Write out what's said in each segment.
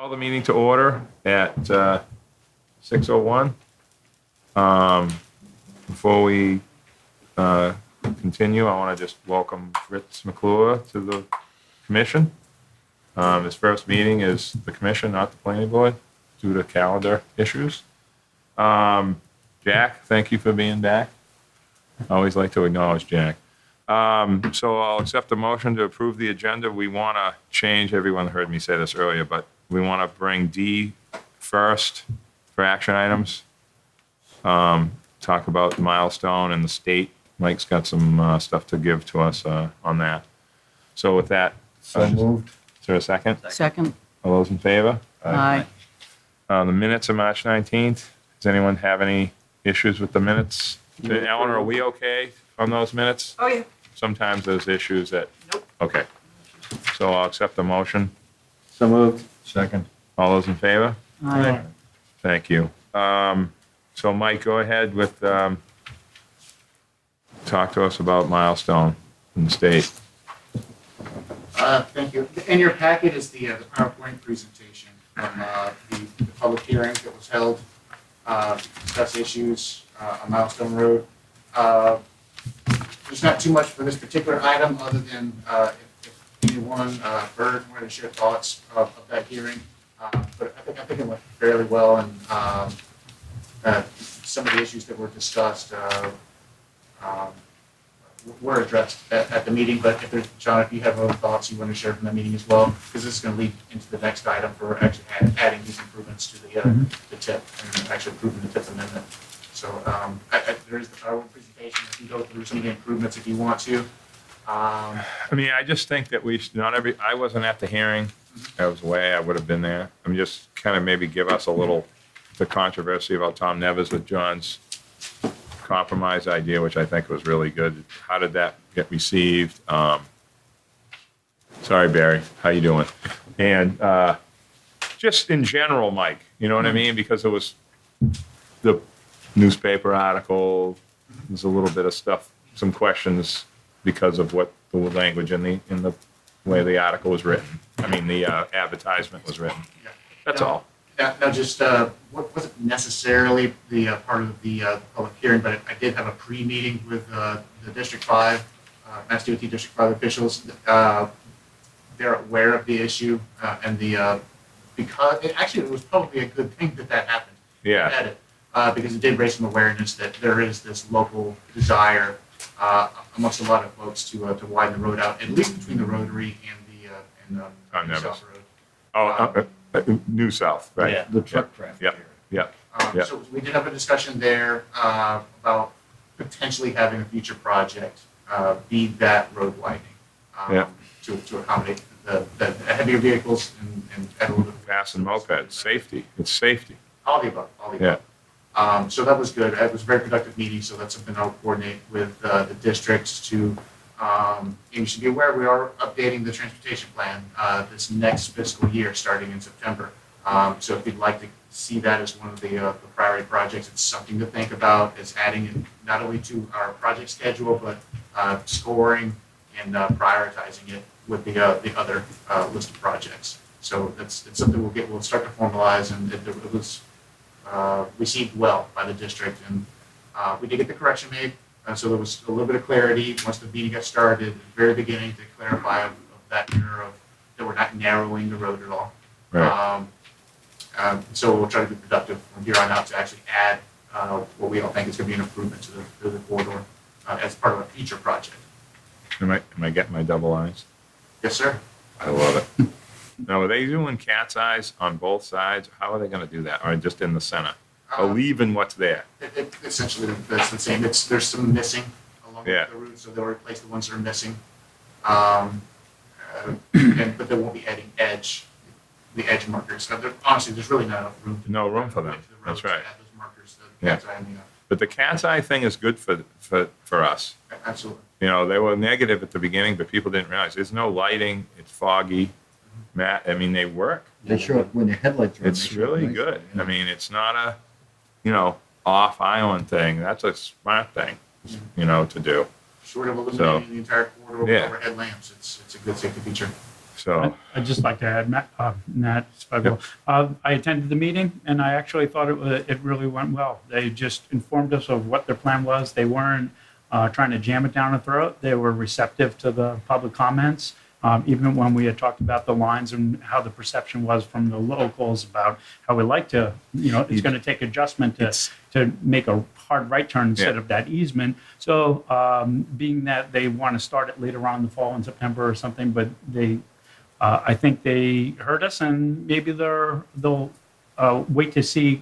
Call the meeting to order at 6:01. Before we continue, I want to just welcome Fritz McClure to the commission. His first meeting is the commission, not the planning board, due to calendar issues. Jack, thank you for being back. I always like to acknowledge Jack. So I'll accept the motion to approve the agenda. We want to change, everyone heard me say this earlier, but we want to bring D first for action items. Talk about the milestone and the state. Mike's got some stuff to give to us on that. So with that. So moved. Is there a second? Second. All those in favor? Aye. The minutes of March 19th. Does anyone have any issues with the minutes? Eleanor, are we okay on those minutes? Oh, yeah. Sometimes there's issues that. Nope. Okay. So I'll accept the motion. So moved. Second. All those in favor? Aye. Thank you. So Mike, go ahead with, talk to us about milestone in the state. Thank you. In your packet is the PowerPoint presentation from the public hearing that was held to discuss issues on Milestone Road. There's not too much for this particular item other than if anyone heard wanted to share thoughts of that hearing. But I think it went fairly well, and some of the issues that were discussed were addressed at the meeting. But if there's, John, if you have other thoughts you want to share from the meeting as well, because this is going to lead into the next item for actually adding these improvements to the TIP and actually approving the TIP amendment. So there is the PowerPoint presentation. You can go through some of the improvements if you want to. I mean, I just think that I wasn't at the hearing. I was away. I would have been there. I'm just kind of maybe give us a little, the controversy about Tom Nevers with John's compromise idea, which I think was really good. How did that get received? Sorry, Barry. How you doing? And just in general, Mike, you know what I mean? Because it was the newspaper article, there's a little bit of stuff, some questions because of what the language in the way the article was written. I mean, the advertisement was written. That's all. Now, just what wasn't necessarily the part of the public hearing, but I did have a pre-meeting with the District 5, Mass DOT District 5 officials. They're aware of the issue and because it was probably a good thing that happened. Yeah. Because it did raise some awareness that there is this local desire amongst a lot of folks to widen the road out, at least between the Rotary and the South Road. New South, right? Yeah, the truck traffic. Yeah. So we did have a discussion there about potentially having a future project be that road widening to accommodate the heavier vehicles and add a little bit. Fast and mopeds, safety. It's safety. All the above. So that was good. It was a very productive meeting, so that's something I'll coordinate with the districts to, you should be aware we are updating the transportation plan this next fiscal year starting in September. So if you'd like to see that as one of the priority projects, it's something to think about. It's adding it not only to our project schedule, but scoring and prioritizing it with the other list of projects. So it's something we'll start to formalize, and it was received well by the district, and we did get the correction made, so there was a little bit of clarity once the meeting got started at the very beginning to clarify of that error of that we're not narrowing the road at all. Right. So we'll try to be productive from here on out to actually add what we all think is going to be an improvement to the corridor as part of a future project. Am I getting my double eyes? Yes, sir. I love it. Now, are they doing cat's eyes on both sides? How are they going to do that? Or just in the center? Or leaving what's there? Essentially, that's the same. There's some missing along the route, so they'll replace the ones that are missing. But they won't be adding the edge markers. Honestly, there's really not enough room. No room for them. That's right. Add those markers. Cat's eye and But the cat's eye thing is good for us. absolutely. You know, they were negative at the beginning, but people didn't realize there's no lighting. It's foggy. Matt, I mean, they work. They show up when your headlights are on. It's really good. I mean, it's not a, off-island thing. That's a smart thing, to do. Short of illuminating the entire corridor with Yeah. overhead lamps, it's a good safety feature. So, I'd just like to add, Matt, if I will. I attended the meeting, and I actually thought it really went well. They just informed us of what their plan was. They weren't trying to jam it down our throat. They were receptive to the public comments, even when we had talked about the lines and how the perception was from the locals about how we like to, it's going to take adjustment to make a hard right turn instead of that easement. So being that they want to start it later on in the fall in September or something, but I think they heard us, and maybe they'll wait to see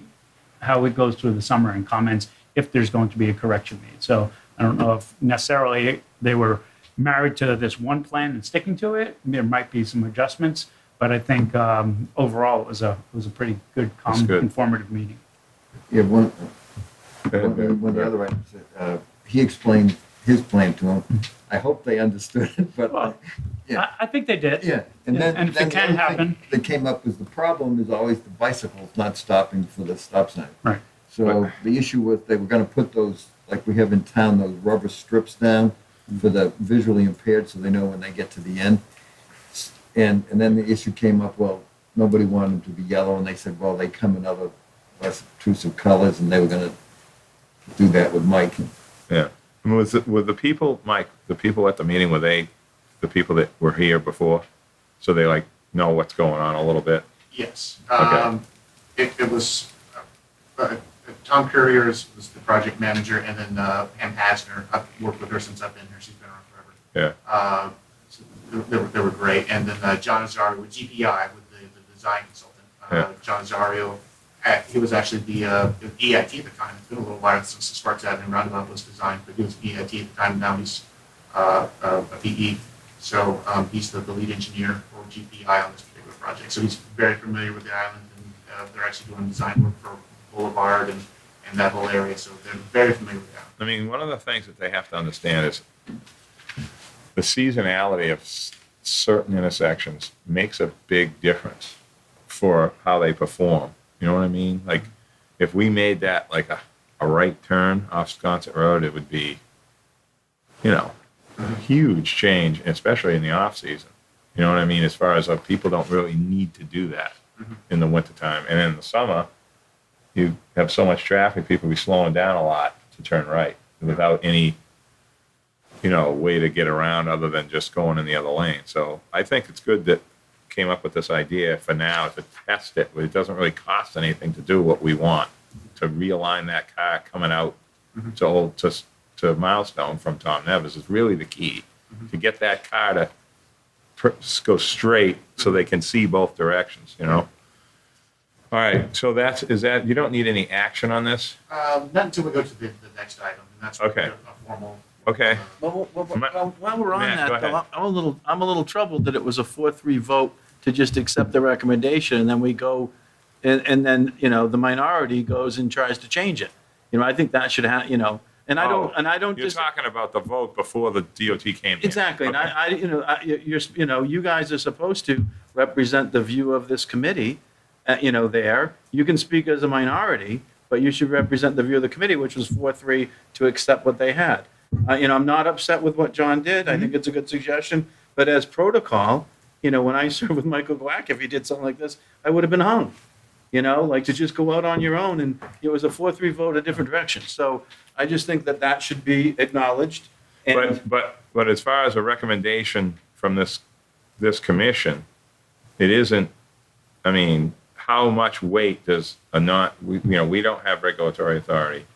how it goes through the summer and comments if there's going to be a correction made. So I don't know if necessarily they were married to this one plan and sticking to it. There might be some adjustments, but I think overall it was a pretty good, calm, informative meeting. Yeah, one of the other items, he explained his plan to him. I hope they understood it, but Well, yeah. I think they did. Yeah, and then And if then it the can other thing happen. that came up was the problem is always the bicycles not stopping for the stop sign. Right. So the issue was they were going to put those, like we have in town, those rubber strips down for the visually impaired, so they know when they get to the end. And then the issue came up. Well, nobody wanted them to be yellow, and they said, well, they come in other less obtrusive colors, and they were going to do that with Mike. yeah. And was the people, Mike, the people at the meeting, were they the people that were here before? So they like know what's going on a little bit? Yes. Okay. It was, Tom Courier was the project manager, and then Pam Hasner, I've worked with her since I've been here. She's been around forever. Yeah. So they were great. And then John Azario with GPI, with the design consultant. John Azario, he was actually the EIT at the time. It's been a little while since the Sparks Avenue roundabout was designed, but he was EIT at the time. Now he's a PE. So he's the lead engineer for GPI on this particular project. So he's very familiar with the island, and they're actually doing design work for Boulevard and that whole area. So they're very familiar with that. I mean, one of the things that they have to understand is the seasonality of certain intersections makes a big difference for how they perform. You know what I mean? Like, if we made that like a right turn off Sconset Road, it would be, a huge change, especially in the off season. You know what I mean? As far as people don't really need to do that in the wintertime. And in the summer, you have so much traffic, people be slowing down a lot to turn right without any, way to get around other than just going in the other lane. So I think it's good that came up with this idea for now to test it. It doesn't really cost anything to do what we want, to realign that car coming out to Milestone from Tom Nevis is really the key, to get that car to go straight so they can see both directions, All right, so you don't need any action on this? Not until we go to the next item, and that's Okay. a formal. Okay. Well, while we're on Matt, go that, though, ahead. I'm a little troubled that it was a 4-3 vote to just accept the recommendation, and then we go, and then, the minority goes and tries to change it. I think that should have, and I don't You're just. talking about the vote before the DOT came here. Exactly, and Okay. you guys are supposed to represent the view of this committee, there. You can speak as a minority, but you should represent the view of the committee, which was 4-3 to accept what they had. I'm not upset with what John did. I think it's a good suggestion, but as protocol, when I served with Michael Gwack, if he did something like this, I would have been hung. Like to just go out on your own, and it was a 4-3 vote a different direction. So I just think that should be acknowledged. And But as far as a recommendation from this commission, it isn't, I mean, how much weight does we don't have regulatory authority,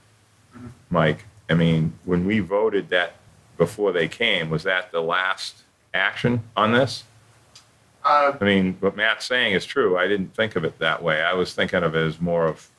Mike. I mean, when we voted that before they came, was that the last action on this? I mean, what Matt's saying is true. I didn't think of it that way. I was thinking of it as more of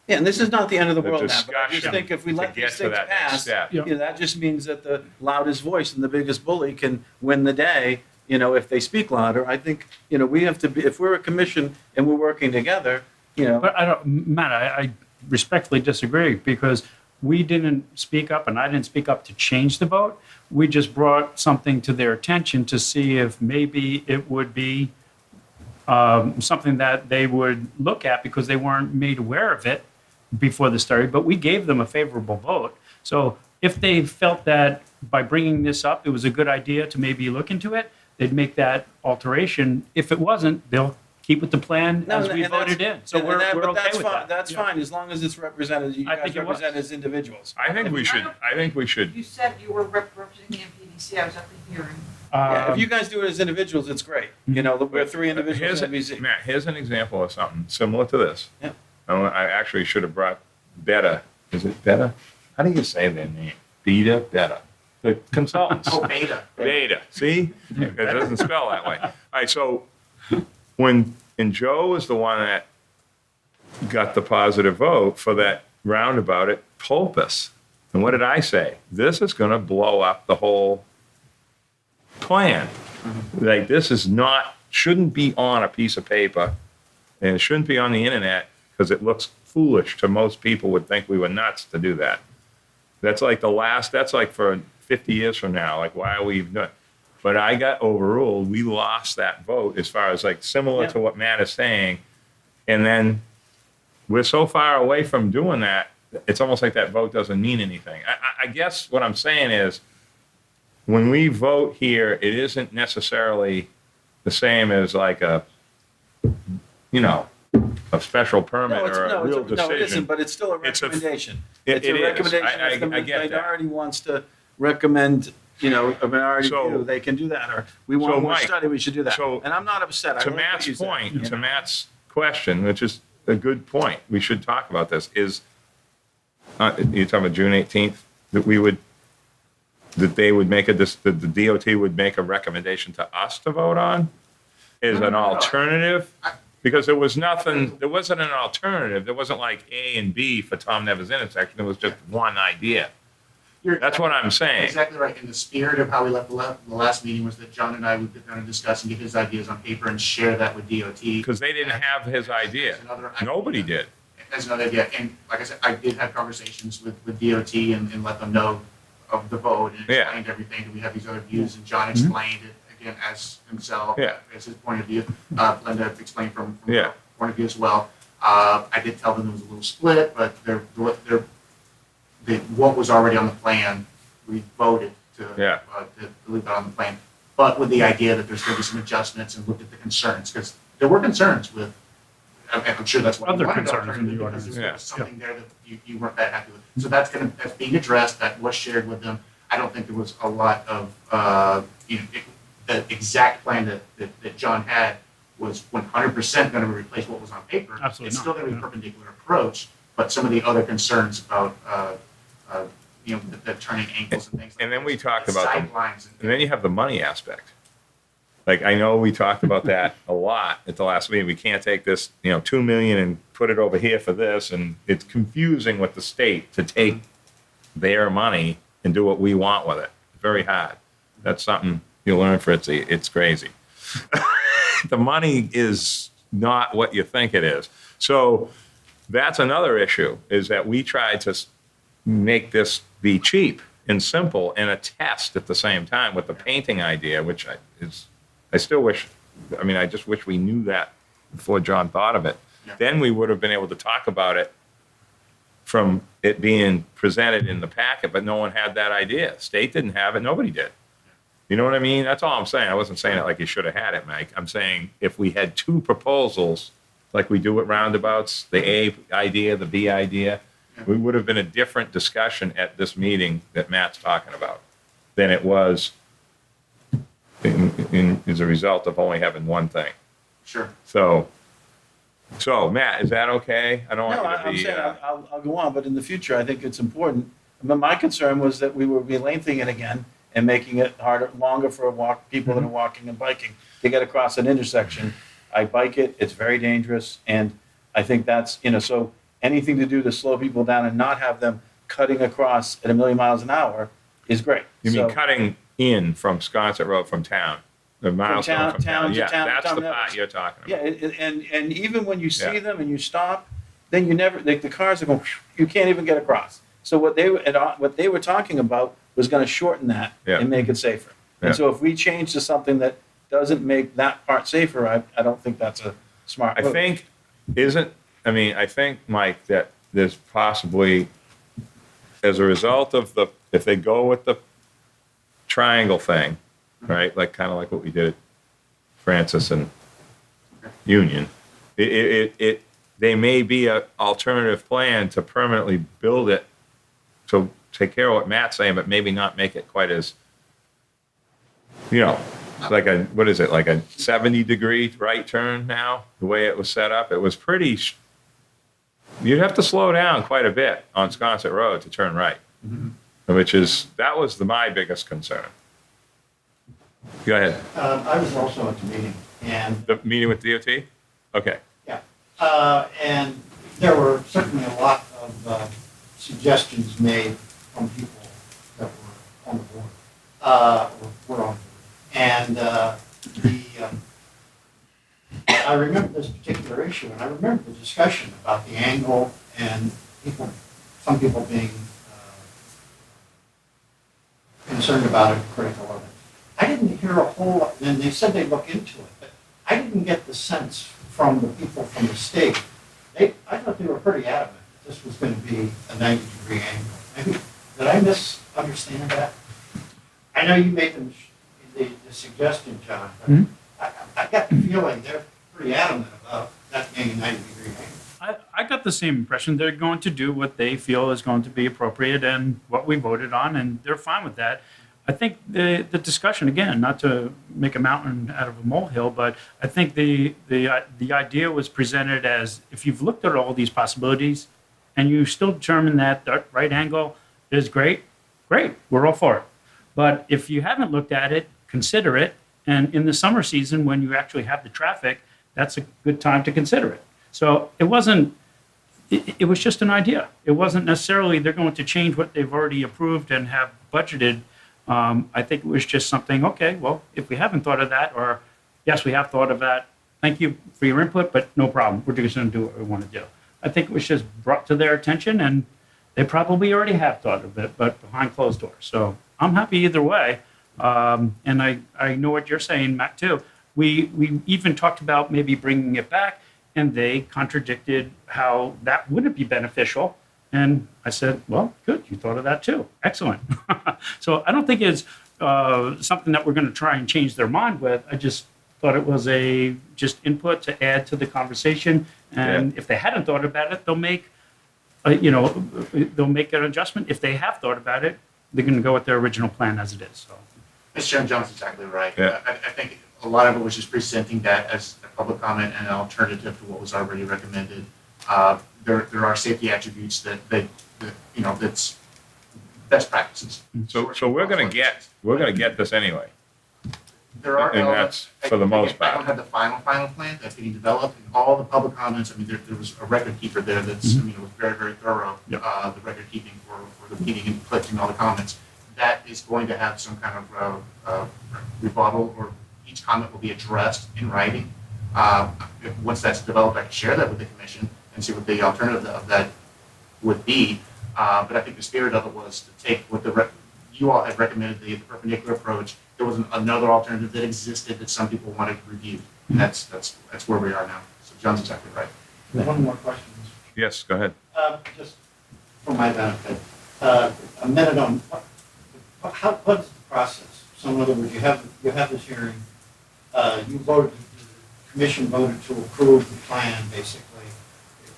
Yeah, and this is not the end of the the world now, but I just discussion think if we to let get these to things that next pass, step. Yeah. that just means that the loudest voice and the biggest bully can win the day, if they speak louder. I think, we have to be, if we're a commission and we're working together, But Matt, I respectfully disagree, because we didn't speak up, and I didn't speak up to change the vote. We just brought something to their attention to see if maybe it would be something that they would look at, because they weren't made aware of it before the study, but we gave them a favorable vote. So if they felt that by bringing this up, it was a good idea to maybe look into it, they'd make that alteration. If it wasn't, they'll keep with the plan as we voted in. So we're but okay that's with fine. that. That's Yeah. fine, as long as it's represented, you I guys think it was. represent as individuals. I think we should, You said you were representing the MPDC, I was at the hearing. Yeah, if you guys do it as individuals, it's great. You know, we're three individuals in NBC. Matt, here's an example of something similar to this. Yeah. I actually should have brought Beta. Is it Beta? How do you say their name? Beta. The consultants. Oh, beta. Beta. See? It doesn't spell that way. All right. So and Joe was the one that got the positive vote for that roundabout at Pulpus. And what did I say? This is going to blow up the whole plan. Like, this is not, shouldn't be on a piece of paper, and it shouldn't be on the internet because it looks foolish to most people. Would think we were nuts to do that. That's like that's like for 50 years from now. Like, why are we even doing it? But I got overruled. We lost that vote as far as like similar to what Matt is saying. And then we're so far away from doing that, it's almost like that vote doesn't mean anything. I guess what I'm saying is when we vote here, it isn't necessarily the same as like a special permit or a real decision. No, it isn't, but it's still a It's a- recommendation. it It's a is. recommendation. I If the get that. minority wants to recommend, a minority So- view, they can do that, or we want So, more Mike, study, we should do that. so And I'm not upset. I To like what Matt's you said. point, to Matt's question, which is a good point, we should talk about this, is, you're talking about June 18th, that they would make the DOT would make a recommendation to us to vote on? Is an alternative? Because there wasn't an alternative. There wasn't like A and B for Tom Nevers intersection. It was just one idea. That's what I'm saying. Exactly right. In the spirit of how we left the last meeting was that John and I would kind of discuss and get his ideas on paper and share that with DOT. Because they didn't have his idea. As another idea. Nobody did. As another idea. And like I said, I did have conversations with DOT and let them know of the vote and Yeah. explained everything. And we have these other views, and John explained it again as himself, Yeah. as his point of view. Linda explained from Yeah. her point of view as well. I did tell them there was a little split, but what was already on the plan, we voted to leave that on the plan. But with the idea that there's going to be some adjustments and looked at the concerns, because there were concerns with, and I'm sure that's what Other you wanted concerns in the alternative, because ordinance. there was something there that you weren't that happy with. So that's being addressed, that was shared with them. I don't think there was a lot of, the exact plan that John had was 100% going to replace what was on paper. Absolutely It's not, still going to be yeah. a perpendicular approach, but some of the other concerns about, the turning ankles and things like that. And then we talked the about sidelines. And then you have the money aspect. Like, I know we talked about that a lot at the last meeting. We can't take this, 2 million and put it over here for this. And it's confusing with the state to take their money and do what we want with it. Very hard. That's something you learn, Fritzy. It's crazy. The money is not what you think it is. So that's another issue, is that we tried to make this be cheap and simple and a test at the same time with the painting idea, which I still wish, I just wish we knew that before John thought of it. Yeah. Then we would have been able to talk about it from it being presented in the packet, but no one had that idea. State didn't have it, nobody did. You know what I mean? That's all I'm saying. I wasn't saying it like you should have had it, Mike. I'm saying if we had two proposals, like we do with roundabouts, the A idea, the B idea, we would have been a different discussion at this meeting that Matt's talking about than it was as a result of only having one thing. Sure. So Matt, is that okay? I don't No, want you to I'm be. saying I'll go on, but in the future, I think it's important. But my concern was that we would be lengthening it again and making it longer for people that are walking and biking to get across an intersection. I bike it, it's very dangerous, and I think that's, so anything to do to slow people down and not have them cutting across at 1,000,000 miles an hour is great. You mean So- cutting in from Sconset Road from town? The milestone from town? to Yeah, town, that's town the levels. part you're talking Yeah, about. and even when you see Yeah. them and you stop, then you never, the cars are going, you can't even get across. So what they were talking about was going to shorten that Yeah. and make it safer. Yeah. And so if we change to something that doesn't make that part safer, I don't think that's a smart I move. think, I think, Mike, that there's possibly, as a result of if they go with the triangle thing, right? Like, kind of like what we did at Francis and Union. They may be an alternative plan to permanently build it to take care of what Matt's saying, but maybe not make it quite as, like what is it, like a 70-degree right turn now, the way it was set up? It was pretty, you'd have to slow down quite a bit on Sconset Road to turn right, that was my biggest concern. Go ahead. I was also at the meeting, and, The meeting with DOT? Okay. yeah, and there were certainly a lot of suggestions made from people that were on the board, or were on the board. And I remember this particular issue, and I remember the discussion about the angle and some people being concerned about it, critical of it. I didn't hear a whole lot, and they said they'd look into it, but I didn't get the sense from the people from the state. I thought they were pretty adamant that this was going to be a 90-degree angle. Maybe, did I misunderstand that? I know you made the suggestion, John, but I got the feeling they're pretty adamant about that being a 90-degree angle. I got the same impression. They're going to do what they feel is going to be appropriate and what we voted on, and they're fine with that. I think the discussion, again, not to make a mountain out of a molehill, but I think the idea was presented as, if you've looked at all these possibilities and you still determine that the right angle is great, we're all for it. But if you haven't looked at it, consider it. And in the summer season, when you actually have the traffic, that's a good time to consider it. So it was just an idea. It wasn't necessarily they're going to change what they've already approved and have budgeted. I think it was just something, okay, well, if we haven't thought of that, or yes, we have thought of that, thank you for your input, but no problem. We're just going to do what we want to do. I think it was just brought to their attention, and they probably already have thought of it, but behind closed doors. So I'm happy either way. And I know what you're saying, Matt, too. We even talked about maybe bringing it back, and they contradicted how that wouldn't be beneficial. And I said, well, good, you thought of that too. Excellent. So I don't think it's something that we're going to try and change their mind with. I just thought it was just input to add to the conversation. And if they hadn't thought about it, they'll make an adjustment. If they have thought about it, they're going to go with their original plan as it is. So. Mr. Chairman, John's exactly right. Yeah. I think a lot of it was just presenting that as a public comment and an alternative to what was already recommended. There are safety attributes that's best practices. So we're gonna get this anyway. There are And elements. that's for the most I part. don't have the final plan that's being developed, and all the public comments, I mean, there was a record keeper there that's, was very, very thorough. Yep. The record keeping for the meeting and collecting all the comments. That is going to have some kind of rebuttal, or each comment will be addressed in writing. Once that's developed, I can share that with the commission and see what the alternative of that would be. But I think the spirit of it was to take what you all had recommended, the perpendicular approach. There was another alternative that existed that some people wanted to review. And that's where we are now. So John's exactly right. One more question. Yes, go ahead. Just for my benefit, a minute on what's the process? So in other words, you have this hearing, the commission voted to approve the plan, basically.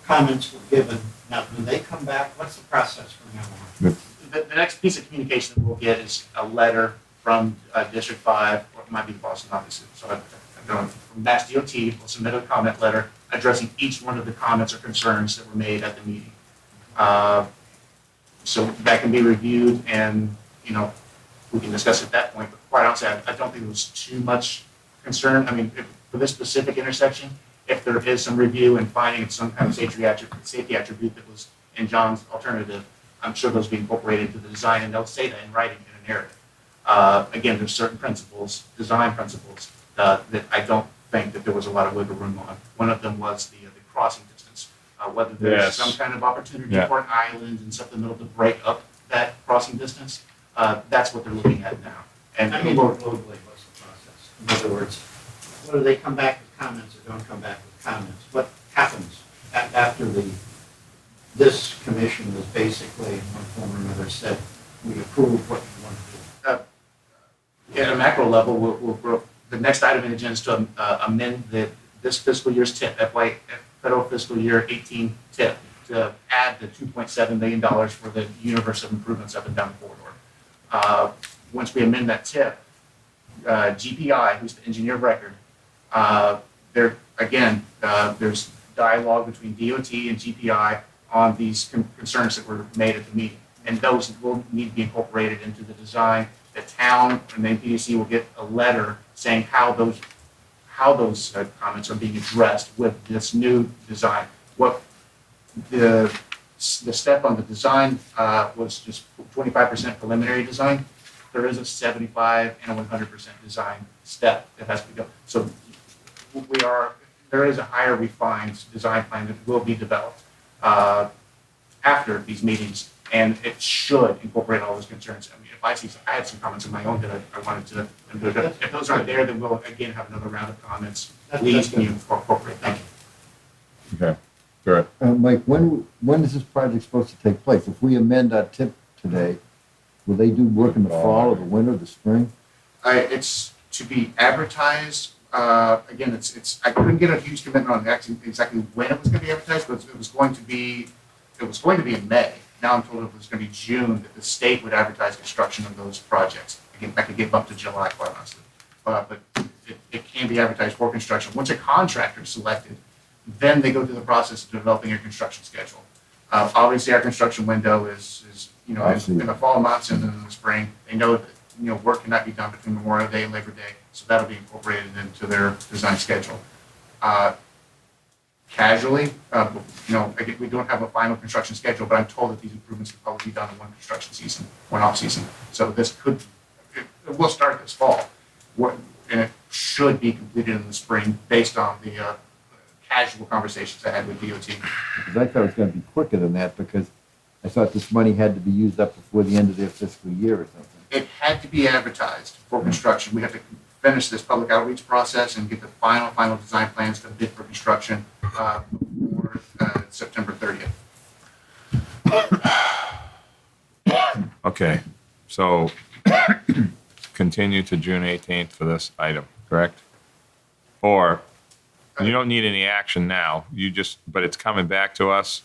Comments were given. Now, do they come back? What's the process from now on? The next piece of communication that we'll get is a letter from District 5, or it might be the Boston office. So I'm going from Mass DOT, we'll submit a comment letter addressing each one of the comments or concerns that were made at the meeting. So that can be reviewed, and we can discuss at that point. But quite honestly, I don't think there was too much concern. I mean, for this specific intersection, if there is some review and finding some kind of safety attribute that was in John's alternative, I'm sure those will be incorporated into the design, and they'll say that in writing in a narrative. Again, there's certain principles, design principles, that I don't think that there was a lot of wiggle room on. One of them was the crossing distance, whether there's Yes. some kind of opportunity Yeah. for an island and something middle to break up that crossing distance. That's what they're looking at now. And I mean, more globally, what's the process? In other words, whether they come back with comments or don't come back with comments, what happens after this commission was basically, in one form or another, said, we approve what you want to do? At a macro level, the next item in the agenda is to amend this fiscal year's TIP, federal fiscal year 18 TIP, to add the $2.7 million for the universe of improvements up and down the corridor. Once we amend that TIP, GPI, who's the engineer of record, there's dialogue between DOT and GPI on these concerns that were made at the meeting. And those will need to be incorporated into the design. The town and the MPDC will get a letter saying how those comments are being addressed with this new design. What the step on the design was just 25% preliminary design. There is a 75 and a 100% design step that has to be done. So there is a higher refined design plan that will be developed after these meetings, and it should incorporate all those concerns. I mean, I had some comments of my own that I wanted to, if those aren't there, then we'll again have another round of comments. Please can you incorporate? Thank you. Okay, good. Mike, when is this project supposed to take place? If we amend our tip today, will they do work in the fall or the winter, the spring? It's to be advertised. Again, I couldn't get a huge commitment on exactly when it was going to be advertised, but it was going to be in May. Now I'm told it was going to be June that the state would advertise construction of those projects. Again, I could get up to July, quite honestly. But it can be advertised for construction. Once a contractor is selected, then they go through the process of developing a construction schedule. Obviously, our construction window is in the fall months and then in the spring. They know that work cannot be done between Memorial Day and Labor Day, so that'll be incorporated into their design schedule. Casually, again, we don't have a final construction schedule, but I'm told that these improvements will probably be done in one off season. So it will start this fall, and it should be completed in the spring based on the casual conversations I had with DOT. Because I thought it was going to be quicker than that, because I thought this money had to be used up before the end of their fiscal year or something. It had to be advertised for construction. We have to finish this public outreach process and get the final design plans to bid for construction before September 30th. Okay, so continue to June 18th for this item, correct? Or you don't need any action now, but it's coming back to us.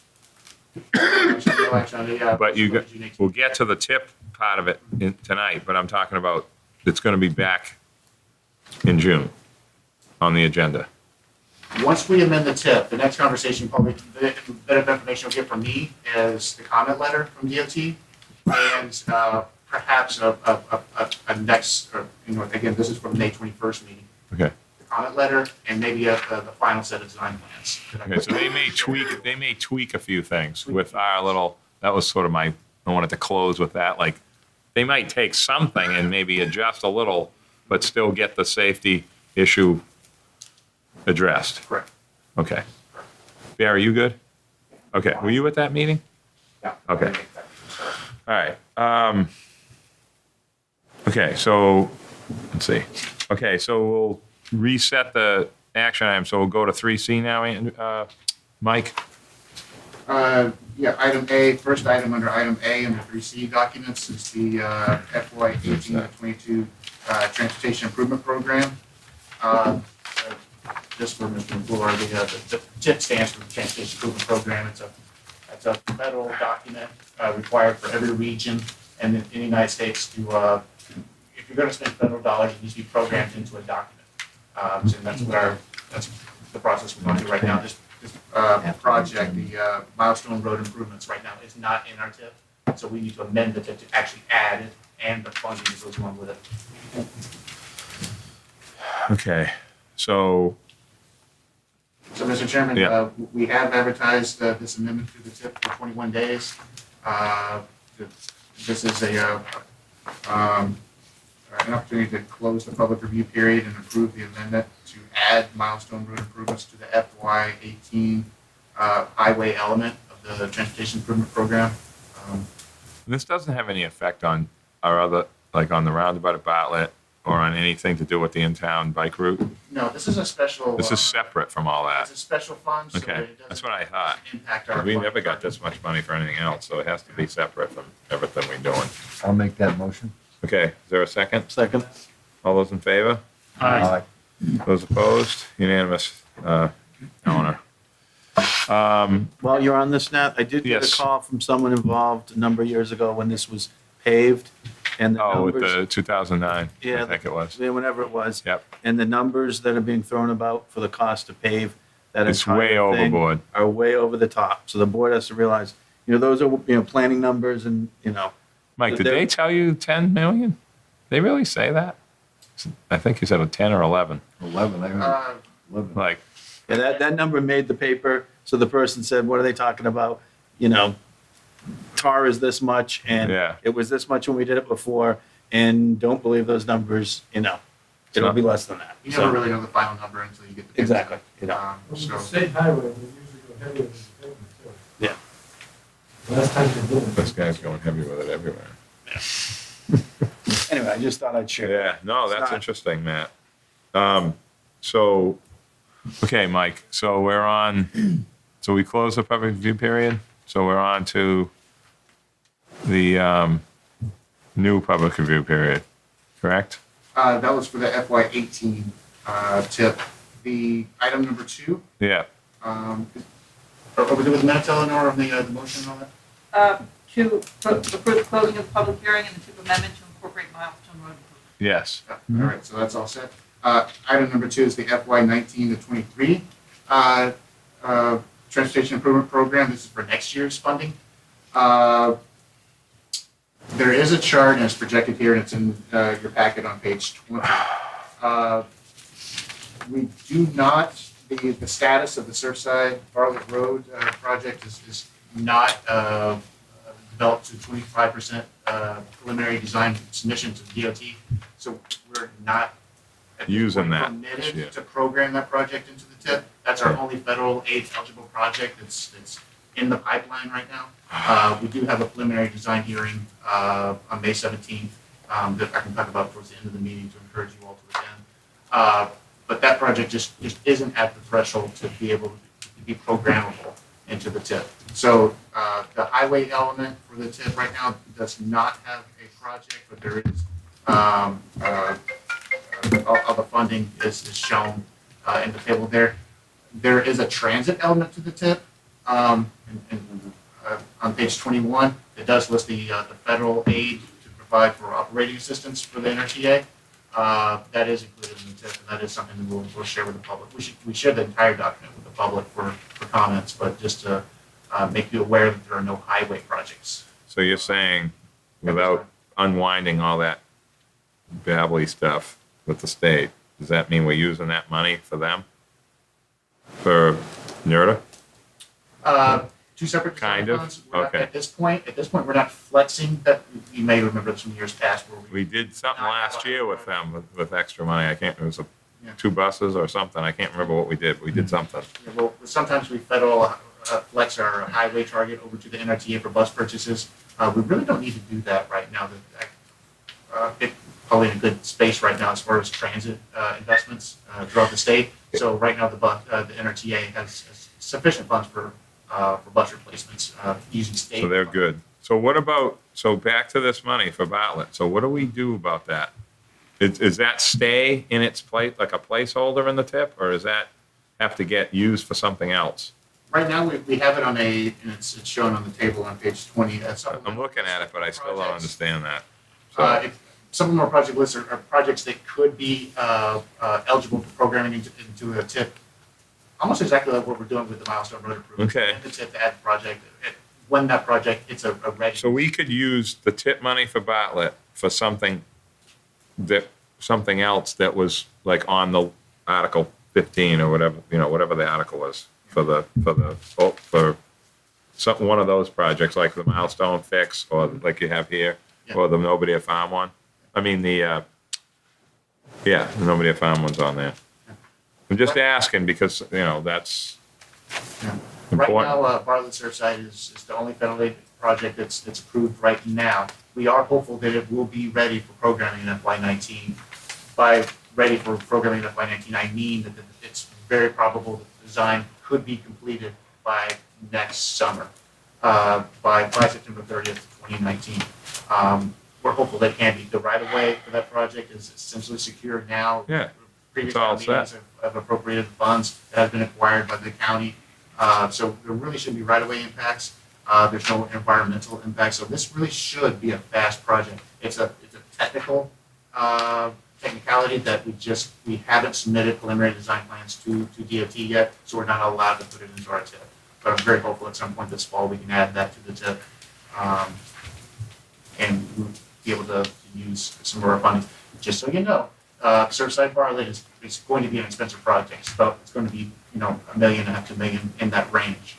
But we'll get to the tip part of it tonight, but I'm talking about, it's going to be back in June on the agenda. Once we amend the TIP, the next conversation, probably the bit of information you'll get from me is the comment letter from DOT, and perhaps a next, again, this is from the May 21st meeting. Okay. The comment letter and maybe the final set of design plans. Okay, so they may tweak a few things with our little, that was sort of I wanted to close with that, like, they might take something and maybe adjust a little, but still get the safety issue addressed. Correct. Okay. Barry, you good? Okay, were you at that meeting? Yeah. Okay. All right. Okay, so, let's see. Okay, so we'll reset the action item, so we'll go to 3C now, Mike? Yeah, item A, first item under item A under 3C documents is the FY 18-22 Transportation Improvement Program. Just for Mr. McClure, the TIP stands for the Transportation Improvement Program. It's a federal document required for every region and in the United States to, if you're going to spend federal dollars, it needs to be programmed into a document. So that's the process we're going through right now. This project, the milestone road improvements right now is not in our TIP, so we need to amend the TIP to actually add it and the funding that goes along with it. Okay, so, Mr. Chairman, Yeah. We have advertised this amendment to the TIP for 21 days. This is an opportunity to close the public review period and approve the amendment to add milestone road improvements to the FY 18 highway element of the Transportation Improvement Program. this doesn't have any effect on our other, like on the roundabout at Bartlett or on anything to do with the in-town bike route? No, this is a special. This is separate from all It's that. a special fund, so Okay, it that's doesn't what I thought. impact our. We fund. never got this much money for anything else, so it has to be separate from everything we're doing. I'll make that motion. Okay, is there a second? Second. All those in favor? Aye. Those opposed? Unanimous, Eleanor. While you're on this, Nat, I did get a Yes. call from someone involved a number of years ago when this was paved, and the Oh, with numbers, the 2009, Yeah, I think it was. yeah, whenever it was. Yep. And the numbers that are being thrown about for the cost to pave that It's entire way thing overboard. are way over the top. So the board has to realize, those are, planning numbers and, Mike, did They're- they tell you 10 million? They really say that? I think you said a 10 or 11. 11, I heard Uh, 11. Like, yeah, that number made the paper. So the person said, what are they talking about? Tar is this much and Yeah. it was this much when we did it before. And don't believe those numbers, it'll be less than that. You So- never really know the final number until you get the. bids. Exactly. So, State highway, they usually go heavier than the pavement too. Yeah. Last time they did it. this guy's going heavy with it everywhere. Anyway, I just thought I'd share. Yeah, no, It's that's not- interesting, Matt. So, okay, Mike, so we're on, so we close the public review period. So we're on to the new public review period, correct? that was for the FY 18 tip. The item number 2, Yeah, or was it with minutes, Eleanor, on the motion and all that? To approve the closing of the public hearing and the TIP amendment to incorporate milestone road improvement. yes. Yeah, all right, so that's all set. Item number 2 is the FY 19 to 23 Transportation Improvement Program. This is for next year's funding. There is a chart, and it's projected here, and it's in your packet on page 20. We do not, the status of the Surfside Bartlett Road project is not developed to 25% preliminary design submission to the DOT. So we're not at this Using point that this year. permitted to program that project into the TIP. That's our only federal aid eligible project that's in the pipeline right now. We do have a preliminary design hearing on May 17th that I can talk about towards the end of the meeting to encourage you all to attend. But that project just isn't at the threshold to be able to be programmable into the TIP. So the highway element for the TIP right now does not have a project, but there is all the funding is shown in the table there. There is a transit element to the TIP. On page 21, it does list the federal aid to provide for operating assistance for the NRTA. That is included in the TIP, and that is something that we'll share with the public. We share the entire document with the public for comments, but just to make you aware that there are no highway projects. So you're saying, without unwinding all that babbly stuff with the state, does that mean we're using that money for them? For NERDA? Two separate Kind of, funds. We're not- okay. At this point, we're not flexing that. You may remember this from years past where We did something last year with them, with extra money. I can't, it was 2 buses or something. I can't remember what we did. We did something. Yeah, well, sometimes we federal flex our highway target over to the NRTA for bus purchases. We really don't need to do that right now. It's probably in a good space right now as far as transit investments throughout the state. So right now, the NRTA has sufficient funds for bus replacements using state. So they're funds. good. So what about, so back to this money for Bartlett. So what do we do about that? Is that stay in its place, like a placeholder in the tip, or does that have to get used for something else? Right now, we have it on and it's shown on the table on page 20. I'm looking at it, but I still don't Projects. understand that. Some of them are project lists are projects that could be eligible for programming into a TIP, almost exactly like what we're doing with the milestone road improvement. Okay. And the TIP to add the project, when that project, it's a ready. So we could use the tip money for Bartlett for something else that was like on the Article 15 or whatever, whatever the article was for one of those projects, like the milestone fix or like you have here, or the Nobody a Farm one. I mean, the Nobody a Farm one's on there. I'm just asking because, that's Right important. now, Bartlett Surfside is the only federal aid project that's approved right now. We are hopeful that it will be ready for programming in FY19. By ready for programming in FY19, I mean that it's very probable that the design could be completed by next summer, by September 30th, 2019. we're hopeful they can be. The right-of-way for that project is essentially secure now. Yeah, Previous it's all town meetings have appropriated funds that have been acquired by the county. So there really shouldn't be right-of-way impacts. There's no environmental impacts. So this really should be a fast project. It's a technical technicality that we haven't submitted preliminary design plans to DOT yet, so we're not allowed to put it into our TIP. But I'm very hopeful at some point this fall we can add that to the TIP, and we'll be able to use some of our funding. Just so you know, Surfside Bartlett is going to be an expensive project. So it's going to be, $1.5 million to $2 million in that range.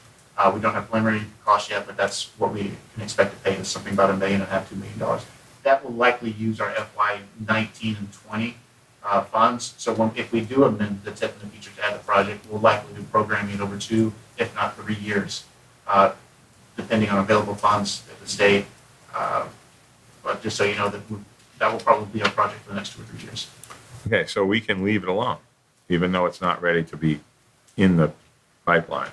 We don't have preliminary costs yet, but that's what we can expect to pay, is something about $1.5 million, $2 million. That will likely use our FY 19 and 20 funds. So if we do amend the TIP in the future to add the project, we'll likely do programming over 2, if not 3 years, depending on available funds at the state. But just so you know, that will probably be our project for the next 2 or 3 years. okay, so we can leave it alone, even though it's not ready to be in the pipeline,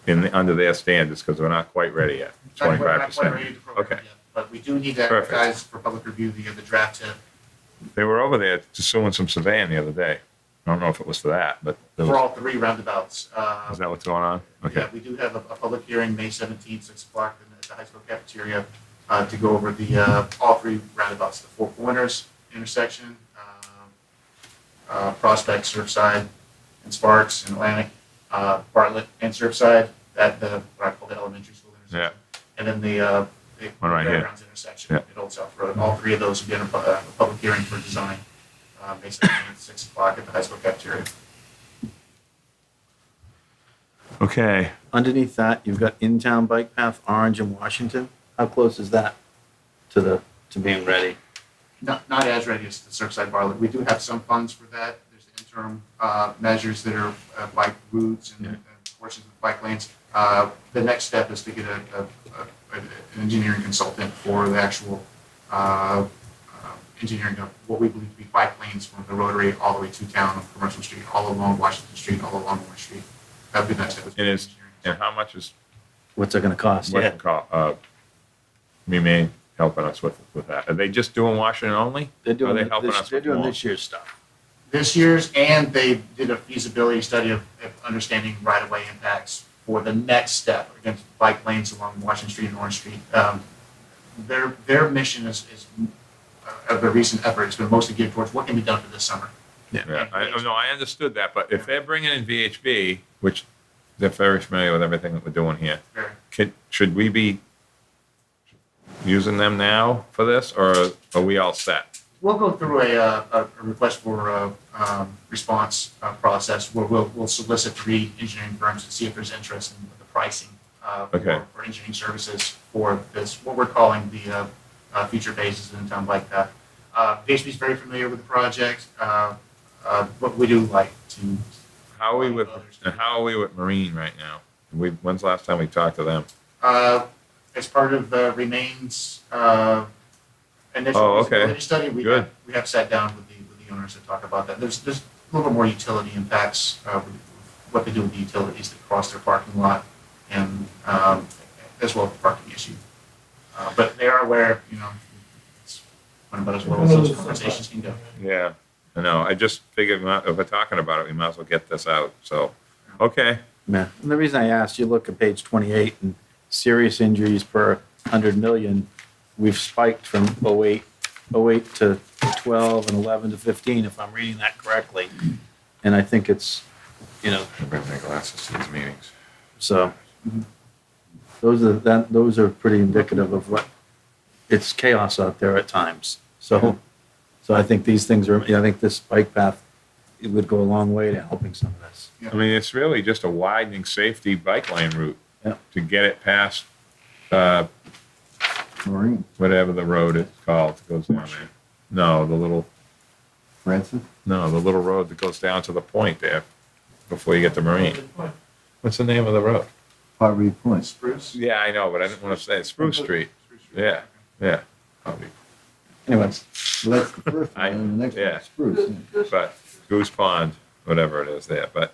under their standards, because we're not quite ready yet, We're not quite 25%. ready to program Okay. it yet, but we do need to Perfect. advertise for public review the draft TIP They were over there just doing some surveying the other day. I don't know if it was for that, but there for was, all 3 roundabouts. is that what's going on? Okay, Yeah, we do have a public hearing, May 17th, 6 o'clock at the high school cafeteria, to go over all 3 roundabouts, the Four Corners intersection, Prospect, Surfside, and Sparks, and Atlantic, Bartlett, and Surfside, what I call the elementary school intersection. And then the One right here. Fairgrounds intersection Yeah. at Old South Road. All 3 of those will be in a public hearing for design, May 17th, 6 o'clock at the high school cafeteria. okay. Underneath that, you've got in-town bike path, Orange and Washington. How close is that to being ready? Not as ready as the Surfside Bartlett. We do have some funds for that. There's interim measures that are bike routes and portions of bike lanes. The next step is to get an engineering consultant for the actual engineering of what we believe to be bike lanes from the Rotary all the way to town on Commercial Street, all along Washington Street, all along Orange Street. That'd be the next step. It is, and how much is, What's it gonna cost? what's it called, me helping us with that? Are they just doing Washington only? They're Are doing, they helping us they're with doing more? this year's stuff. This year's, and they did a feasibility study of understanding right-of-way impacts for the next step against bike lanes along Washington Street and Orange Street. Their mission is of the recent effort has been mostly geared towards what can be done for this summer. Yeah, I understood that, but if they're bringing in VHB, which they're very familiar with everything that we're doing here, should we be using them now for this, or are we all set? We'll go through a request for response process where we'll solicit 3 engineering firms to see if there's interest in the pricing Okay. for engineering services for this, what we're calling the future phases in town bike path. VHB is very familiar with the project, but we do like to. How are we with Marine right now? When's the last time we talked to them? As part of the Remains Oh, initial okay. feasibility study, we Good. have sat down with the owners to talk about that. There's a little bit more utility impacts, what they do with the utilities that cross their parking lot, and as well as the parking issue. But they are aware, it's about as well as those conversations can go. Yeah, I know. I just figured if we're talking about it, we might as well get this out. So, okay. Yeah, and the reason I asked, you look at page 28 and serious injuries per 100 million, we've spiked from 08 to 12 and 11 to 15, if I'm reading that correctly. And I think it's, I bring my glasses to these meetings. so those are pretty indicative of what, it's chaos out there at times. So I think these things are, I think this bike path, it would go a long way to helping some of this. I mean, it's really just a widening safety bike lane route Yeah. to get it past Marine, whatever the road is called that goes down there. No, the little road that goes down to the point there before you get to Marine. What's the name of the road? Pottery Point. Spruce? Yeah, I know, but I didn't want to say it. Spruce Street. Yeah, yeah. Probably. Anyways, Well, that's the first one, and the next one Yeah. is Spruce. But Goose Pond, whatever it is there, but,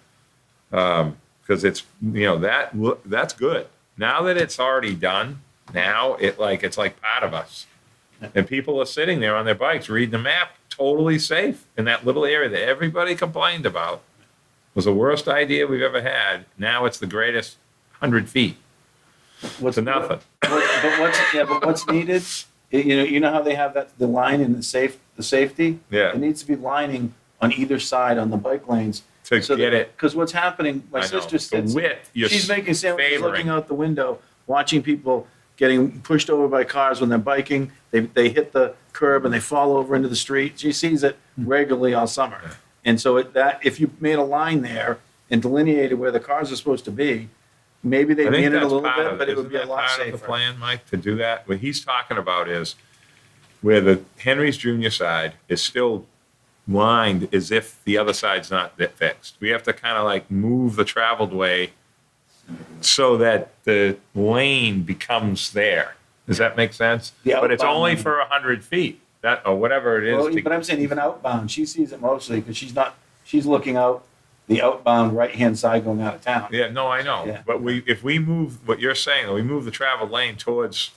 because it's, that's good. Now that it's already done, now it's like part of us. And people are sitting there on their bikes, reading the map, totally safe in that little area that everybody complained about. Was the worst idea we've ever had. Now it's the greatest 100 feet What's to nothing. But what's needed, you know how they have the line in the safety? Yeah. It needs to be lining on either side on the bike lanes. To get it. Because what's happening, my I know. sister The sits, width, you're she's making sandwiches, favoring. looking out the window, watching people getting pushed over by cars when they're biking. They hit the curb and they fall over into the street. She sees it regularly all summer. And so if you made a line there and delineated where the cars are supposed to be, maybe they I think lean it a that's little part bit, of but it would isn't be a that lot part of the safer. plan, Mike, to do that? What he's talking about is where the Henry's Junior side is still lined as if the other side's not fixed. We have to kind of like move the traveled way so that the lane becomes there. Does that make sense? The But it's outbound only lane. for 100 feet, that, or whatever it is. Well, to- but I'm saying even outbound, she sees it mostly because she's looking out the outbound right-hand side going out of town. Yeah, no, I know. Yeah. But if we move, what you're saying, we move the traveled lane towards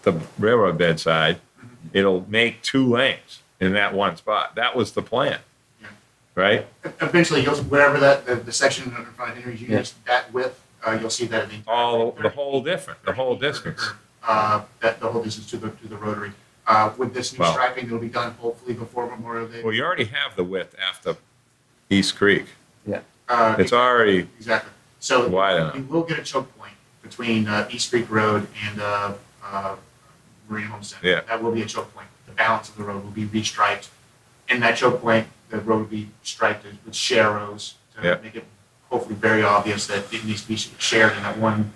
the railroad bed side, it'll make 2 lanes in that one spot. That was the plan, Yeah. right? Eventually, wherever the section in front of Henry's Junior's, that width, you'll see that in the entire. All, lane, the whole different, the whole 30 feet for the distance. curve, that the whole distance to the rotary. With this new Wow. striping, it'll be done hopefully before Memorial Day. Well, you already have the width after East Creek. Yeah. It's already, Exactly. So wide enough. you will get a choke point between East Creek Road and Marine Homestead. Yeah. That will be a choke point. The balance of the road will be restriped. In that choke point, the road will be striped with sharrows to Yeah. make it hopefully very obvious that it needs to be shared in that one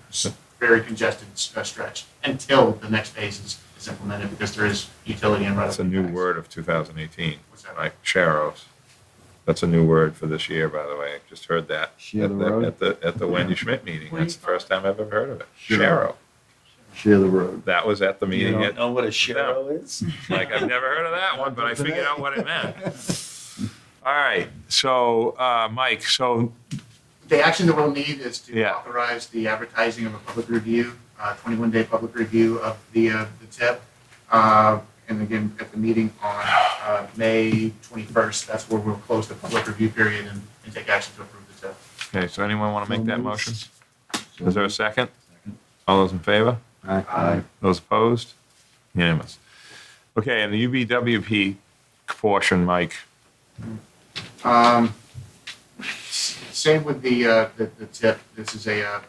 very congested stretch until the next phase is implemented because there is utility and right. that's a new word of 2018, What's that? like sharrows. That's a new word for this year, by the way. I just heard that Share the road? at the Wendy Schmidt meeting. That's the first time I've ever heard of it. Sure. Sharrow. Share the road. That was at the You meeting. don't at- know what a shero is? Like, I've never heard of that one, but I figured out what it meant. All right, so, Mike, so, The action that we'll need is to Yeah. authorize the advertising of a public review, 21-day public review of the TIP. And again, at the meeting on May 21st, that's where we'll close the public review period and take action to approve the TIP. okay, so anyone want to make that moved. motion? Is there a second? All those in favor? Aye. Those opposed? Unanimous. Okay, and the UBWP portion, Mike, Same with the TIP. This is a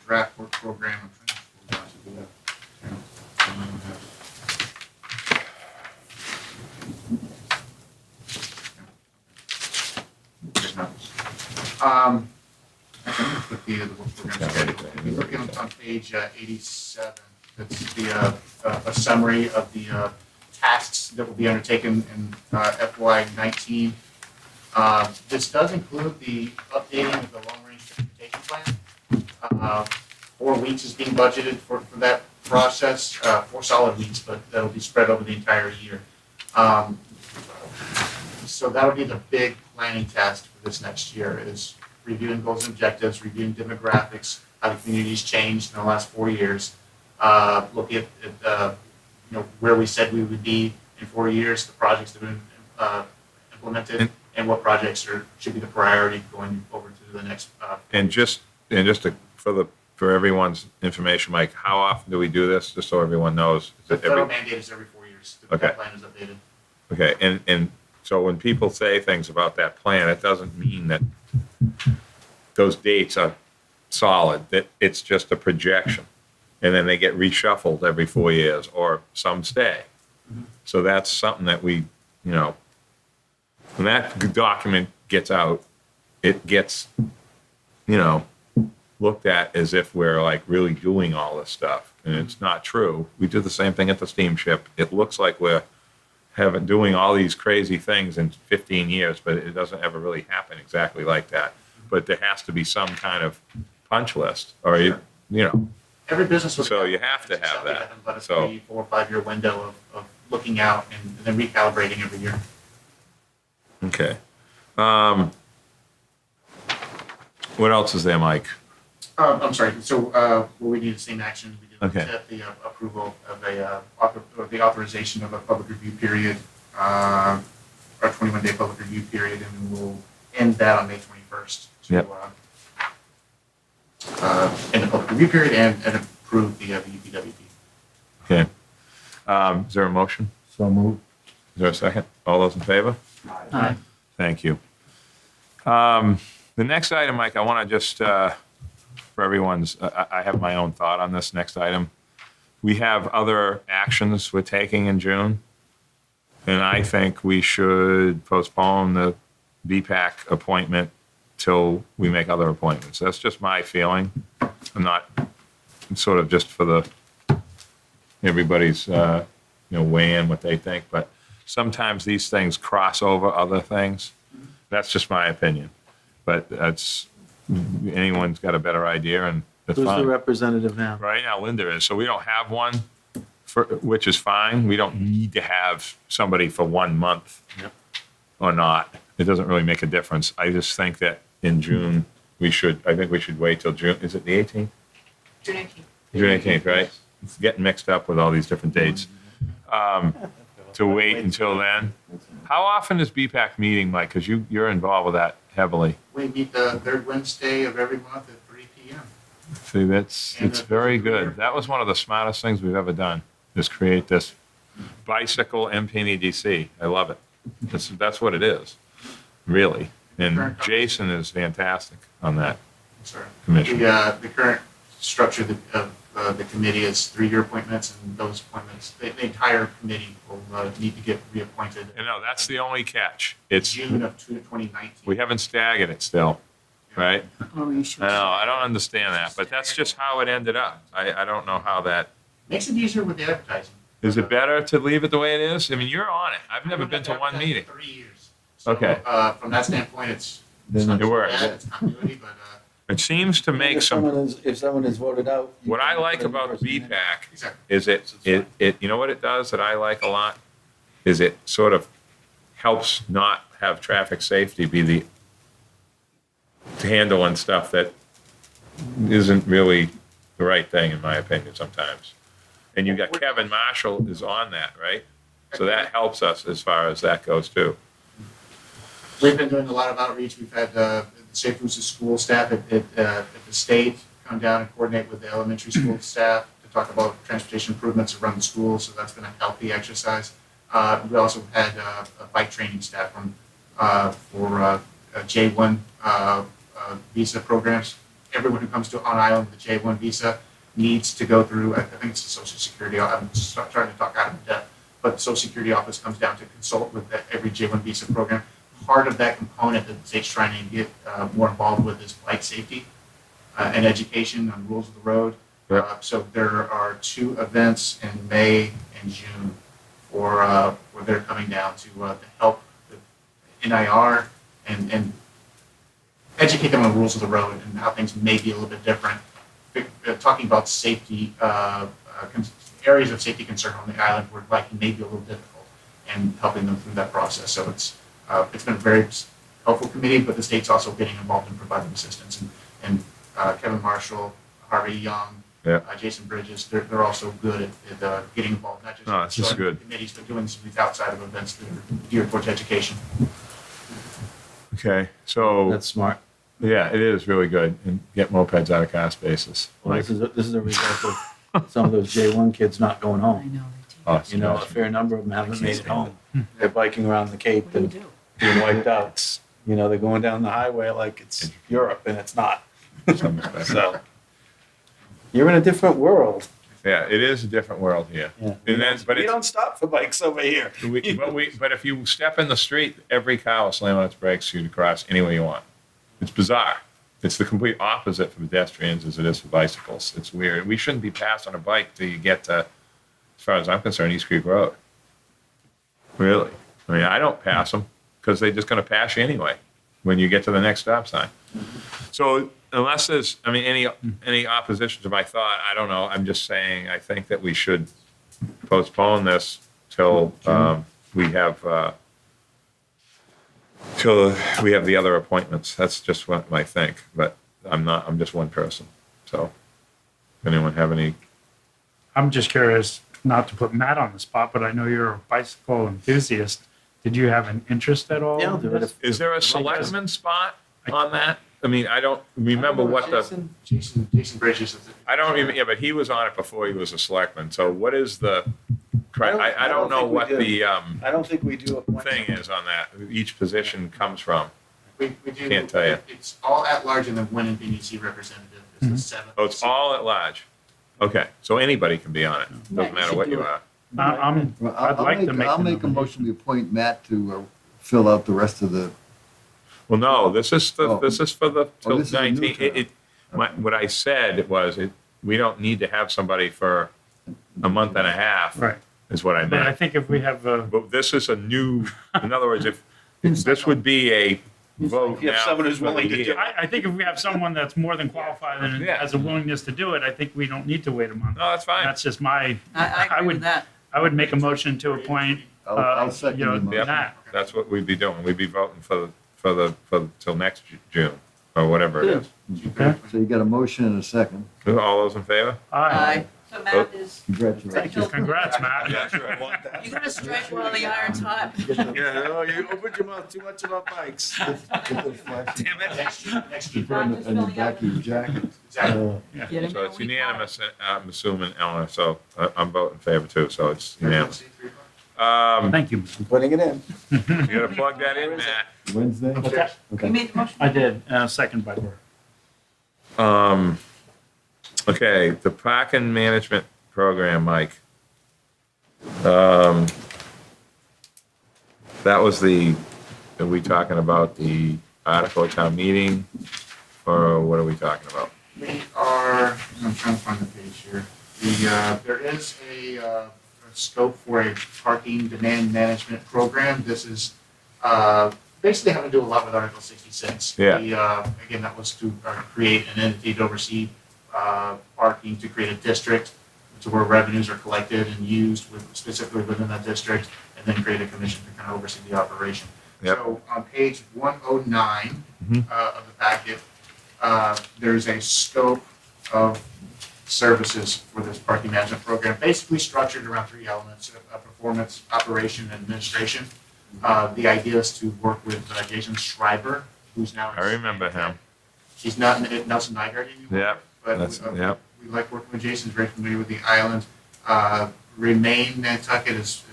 draft work program. I'm trying to pull down to the- There's not. I can put the work program schedule. If you look on page 87, that's a summary of the tasks that will be undertaken in FY '19. This does include the updating of the long-range transportation plan. 4 weeks is being budgeted for that process, 4 solid weeks, but that'll be spread over the entire year. So that'll be the big planning task for this next year is reviewing goals and objectives, reviewing demographics, how the community's changed in the last 4 years, looking at where we said we would be in 4 years, the projects that have been implemented, and what projects should be the priority going over to the next. and just for everyone's information, Mike, how often do we do this, just so everyone knows? Is The it federal every- mandate is every 4 years. The Okay. plan is updated. Okay, and so when people say things about that plan, it doesn't mean that those dates are solid, that it's just a projection. And then they get reshuffled every 4 years, or some stay. So that's something that we, when that document gets out, it gets, looked at as if we're like really doing all this stuff. And it's not true. We did the same thing at the steamship. It looks like we're doing all these crazy things in 15 years, but it doesn't ever really happen exactly like that. But there has to be some kind of punch list, or Every business. will- So you have to have Something that. About a So- 3, 4, 5-year window of looking out and then recalibrating every year. Okay. What else is there, Mike? I'm sorry, so, what we need the same action, we did Okay. accept the approval of or the authorization of a public review period, our 21-day public review period, and we'll end that on May 21st. Yep. End the public review period and approve the UPWP. Okay. Is there a motion? So moved. Is there a second? All those in favor? Aye. Thank you. The next item, Mike, I want to just, for everyone's, I have my own thought on this next item. We have other actions we're taking in June, and I think we should postpone the BPAC appointment till we make other appointments. That's just my feeling. I'm not, sort of just for everybody's, weigh in what they think, but sometimes these things cross over other things. That's just my opinion. But anyone's got a better idea, and that's Who's the fine. representative now? Right now, Linda is, so we don't have one, which is fine. We don't need to have somebody for 1 month Yep. or not. It doesn't really make a difference. I just think that in June, I think we should wait till June, is it the 18th? June 18th. June 18th, right? It's getting mixed up with all these different dates. To wait until then. How often is BPAC meeting, Mike? Because you're involved with that heavily. We meet the third Wednesday of every month at 3 p.m. See, it's very good. That was one of the smartest things we've ever done, is create this bicycle MPNEDC. I love it. That's what it is, really. And Jason is fantastic on that Sorry. commission. The current structure of the committee is 3-year appointments, and those appointments, the entire committee will need to get reappointed You know, that's the only catch. It's, June of 2019. we haven't staggered it still, right? Oh, you should. I know, I don't understand that, but that's just how it ended up. I don't know how that, Makes it easier with the advertising. is it better to leave it the way it is? I mean, you're on it. I've never been to one meeting. 3 years. So, Okay. From that standpoint, it's Then not it too works. bad, it's continuity, but It seems to make some, If someone is voted out. you what can I put like a new about person in. BPAC exactly. is you know what it does that I like a lot? Is it sort of helps not have traffic safety be the handling stuff that isn't really the right thing, in my opinion, sometimes. And you got Kevin Marshall is on that, right? So that helps us as far as that goes too. We've been doing a lot of outreach. We've had the Safe Routes to School staff at the state come down and coordinate with the elementary school staff to talk about transportation improvements around the schools, so that's been a healthy exercise. We also had a bike training staff for J1 visa programs. Everyone who comes to on island with a J1 visa needs to go through, I think it's the Social Security, I'm just trying to talk out of depth, but the Social Security office comes down to consult with every J1 visa program. Part of that component that the state's trying to get more involved with is bike safety and education on rules of the road. Yep. So there are 2 events in May and June where they're coming down to help the NIR and educate them on rules of the road and how things may be a little bit different. Talking about safety, areas of safety concern on the island where biking may be a little difficult, and helping them through that process. So it's been a very helpful committee, but the state's also getting involved in providing assistance. And Kevin Marshall, Harvey Young, Yeah. Jason Bridges, they're also good at getting involved, not just No, this is starting good. committees, but doing some outside of events that are geared towards education. Okay, so, That's smart. yeah, it is really good, and get mopeds out of car spaces. Well, Like, this is a result of some of those J1 kids not going I home. know. oh, it's You know, a awesome. fair number of them haven't made it home. They're biking around the Cape What do you and do? being wiped out. You know, they're going down the highway like it's Europe, and it's not. Some respect. So you're in a different world. Yeah, it is a different world here. Yeah. And then, but We it's, don't stop for bikes over here. but if you step in the street, every car will slam on its brakes for you to cross anywhere you want. It's bizarre. It's the complete opposite for pedestrians as it is for bicycles. It's weird. We shouldn't be passed on a bike till you get to, as far as I'm concerned, East Creek Road. Really? I mean, I don't pass them because they're just going to pass you anyway when you get to the next stop sign. So unless there's, I mean, any opposition to my thought, I don't know. I'm just saying, I think that we should postpone this till we have the other appointments. That's just what I think, but I'm just one person. So, anyone have any? I'm just curious, not to put Matt on the spot, but I know you're a bicycle enthusiast. Did you have an interest at all? Yeah, I'll in do it this? Is there a selectman spot on that? I mean, I don't remember what the, Jason Bridges is. I don't even, yeah, but he was on it before he was a selectman. So what is the, I don't know think we what do. the I don't think we do appoint. thing is on that. Each position comes from. We do. Can't tell you. It's all at large and then one NBDC representative is the seventh. Oh, it's all at large. Okay, so anybody can be on it. Doesn't matter what you are. Well, I'd like to make. I'll the make a nomination. motion to appoint Matt to fill out the rest of the, Well, no, this is Oh. this is for the till this is a new 19. What I said was we don't need to have somebody for a month and a half. Right. Is what I But I meant. think if we have a, But this is a new. In other words, if this would be a vote If you have now someone who's for the willing to do year. it. I think if we have someone that's more than qualified and Yeah. has a willingness to do it, I think we don't need to wait a month. No, that's fine. That's just my, I agree would- with that. I would make a motion to appoint, I'll second you the know, motion. Yep. Matt. That's what we'd be doing. We'd be voting for till next June or whatever it Yeah. is. Okay. So you got a motion and a second. All those in favor? Aye. So Matt is, Congratulations. Thank you. Congrats, Matt. I want that. you gotta strike while the iron's hot. Yeah, no, you opened your mouth too much about bikes. Get those flashes. Damn it. Next year. Put in the back of your jacket. Exactly. Get him So in it's a week. unanimous, I'm assuming, Eleanor, so I'm voting in favor too, so it's unanimous. Thank you. Putting it in. You gotta plug that in, Matt. Wednesday? Upstairs. You made the motion? I did, second by Bert. Okay, the parking management program, Mike. That was are we talking about the article at town meeting? Or what are we talking about? We are, I'm trying to find the page here. There is a scope for a parking demand management program. This is basically having to do a lot with Article 66. Yeah. Again, that was to create an entity to oversee parking, to create a district to where revenues are collected and used specifically within that district, and then create a commission to kind of oversee the operation. Yep. So on page 109 of the packet, there's a scope of services for this parking management program, basically structured around three elements: performance, operation, and administration. The idea is to work with Jason Schreiber, who's now. I remember him. He's not at Nelson Nygaard anymore. Yep, But yep. we like working with Jason, he's very familiar with the island. Remain Nantucket has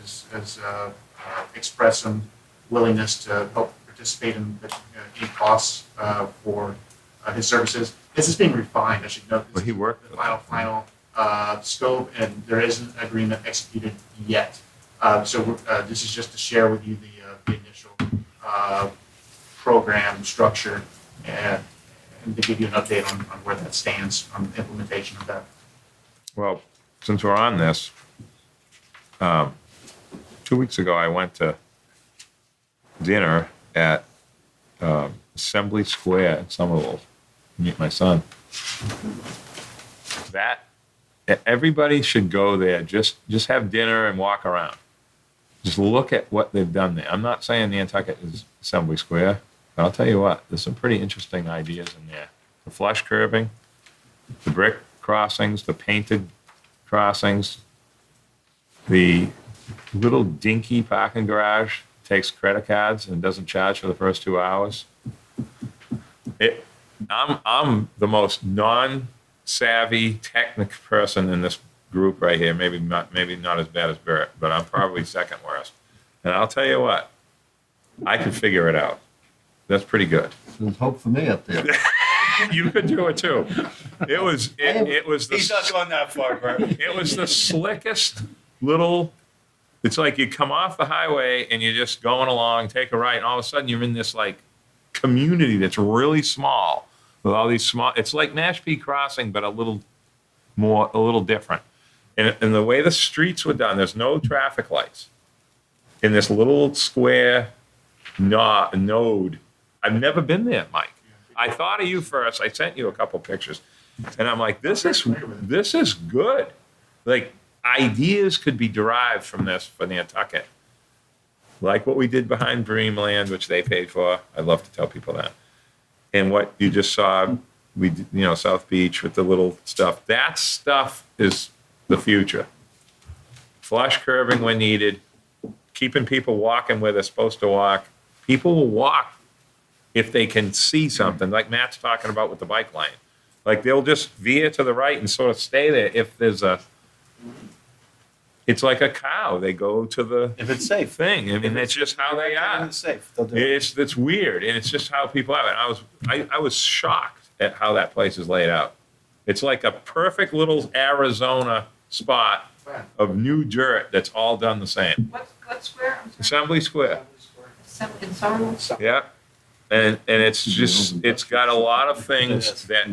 expressed some willingness to help participate in any costs for his services. This is being refined, I should note. Well, he worked The with them. final scope, and there isn't an agreement executed yet. This is just to share with you the initial program structure and to give you an update on where that stands on the implementation of that. Well, since we're on this, 2 weeks ago, I went to dinner at Assembly Square in Somerville to meet my son. Everybody should go there, just have dinner and walk around. Just look at what they've done there. I'm not saying Nantucket is Assembly Square, but I'll tell you what, there's some pretty interesting ideas in there. The flush curbing, the brick crossings, the painted crossings, the little dinky parking garage takes credit cards and doesn't charge for the first 2 hours. I'm the most non-savvy technic person in this group right here. Maybe not as bad as Barrett, but I'm probably second worst. And I'll tell you what, I can figure it out. That's pretty good. There's hope for me up there. You could do it too. It was He's not the going that far, Bert. it was the slickest little. It's like you come off the highway and you're just going along, take a right, and all of a sudden you're in this like community that's really small with all these small. It's like Nashpee Crossing, but a little different. And the way the streets were done, there's no traffic lights in this little square node. I've never been there, Mike. I thought of you first. I sent you a couple pictures, and I'm like, this is good. Like ideas could be derived from this for Nantucket, like what we did behind Dreamland, which they paid for. I love to tell people that, and what you just saw South Beach with the little stuff. That stuff is the future. Flush curving when needed, keeping people walking where they're supposed to walk. People will walk if they can see something, like Matt's talking about with the bike lane. Like they'll just veer to the right and sort of stay there if there's it's like a cow. They go to the If it's safe. thing. I mean, it's just how they are. It's safe. They'll do it. It's weird, and it's just how people have it. I was shocked at how that place is laid out. It's like a perfect little Arizona spot of new dirt that's all done the same. What square? I'm sorry. Assembly Square. In Somerville? Yeah. And it's got a lot of things that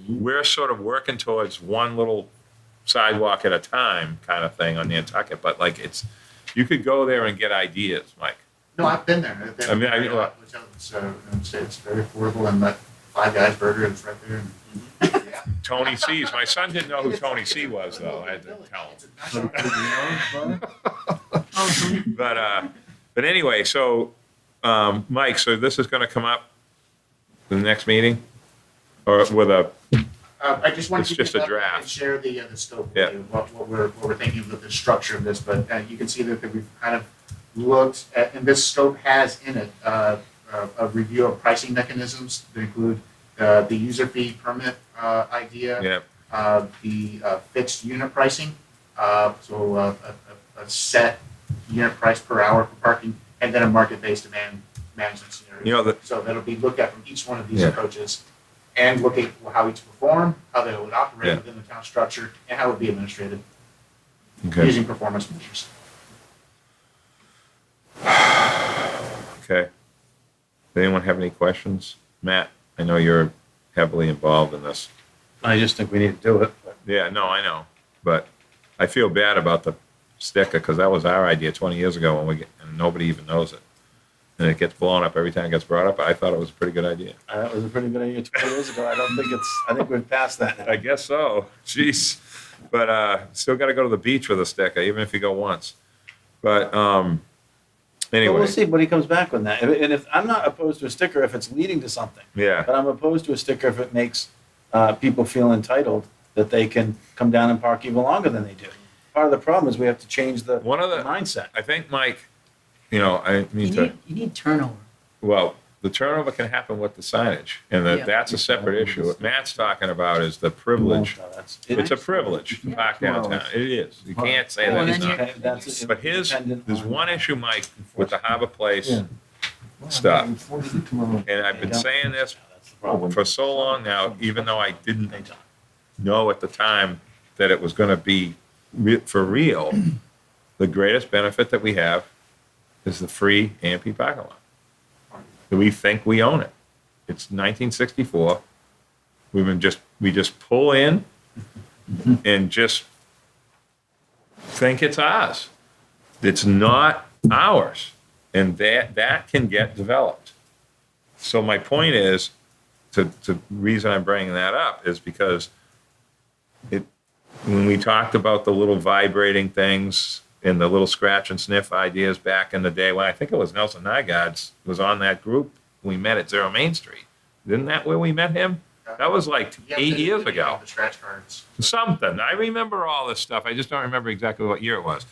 we're sort of working towards one little sidewalk at a time kind of thing on Nantucket. But like you could go there and get ideas, Mike. No, I've been there. I mean, It's very affordable, and that Five Guys burger is right there. Yeah. Tony C's. My son didn't know who Tony C was, though. I had to tell him. But anyway, so Mike, so this is going to come up in the next meeting, or with a I just wanted It's to just get a up draft. and share the scope with Yeah. you, what we're thinking of the structure of this, but you can see that we've kind of looked at, and this scope has in it a review of pricing mechanisms that include the user fee permit idea, yeah. the fixed unit pricing, so a set unit price per hour for parking, and then a market-based demand management scenario. So that'll be looked at from each one of these Yeah. approaches, and look at how each perform, how they would operate Yeah. within the town structure, and how it would be administrated Okay. using performance measures. Okay. Does anyone have any questions? Matt, I know you're heavily involved in this. I just think we need to do it. Yeah, no, I know. But I feel bad about the sticker because that was our idea 20 years ago and nobody even knows it. And it gets blown up every time it gets brought up. I thought it was a pretty good idea. That was a pretty good idea 20 years ago. I think we've passed that now. I guess so. Jeez. But still got to go to the beach with a sticker, even if you go once. But But anyway, we'll see what he comes back with that. And if I'm not opposed to a sticker if it's leading to something, yeah. but I'm opposed to a sticker if it makes people feel entitled that they can come down and park even longer than they do. Part of the problem is we have to change the One of the- mindset. I think, Mike, I mean to. You need turnover. Well, the turnover can happen with the signage, and Yeah. that's a separate issue. What Matt's talking about is the privilege. No, that's- It's a privilege to park downtown. It is. You can't say Well, that and it's then not. That's But there's independent one issue, Mike, with the Harbor Place, Yeah. Stuff. And and I've been saying this That's the problem. for so long now, even though I didn't They don't. know at the time that it was going to be for real. The greatest benefit that we have is the free AMP parking lot. We think we own it. It's 1964. We just pull in and just think it's ours. It's not ours, and that can get developed. So my point is, the reason I'm bringing that up is because when we talked about the little vibrating things and the little scratch and sniff ideas back in the day, when I think it was Nelson Nygaard's was on that group, we met at Zero Main Street. Isn't that where we met him? That was like Yeah, 8 the- years ago. The scratch cards. Something. I remember all this stuff. I just don't remember exactly what year it was.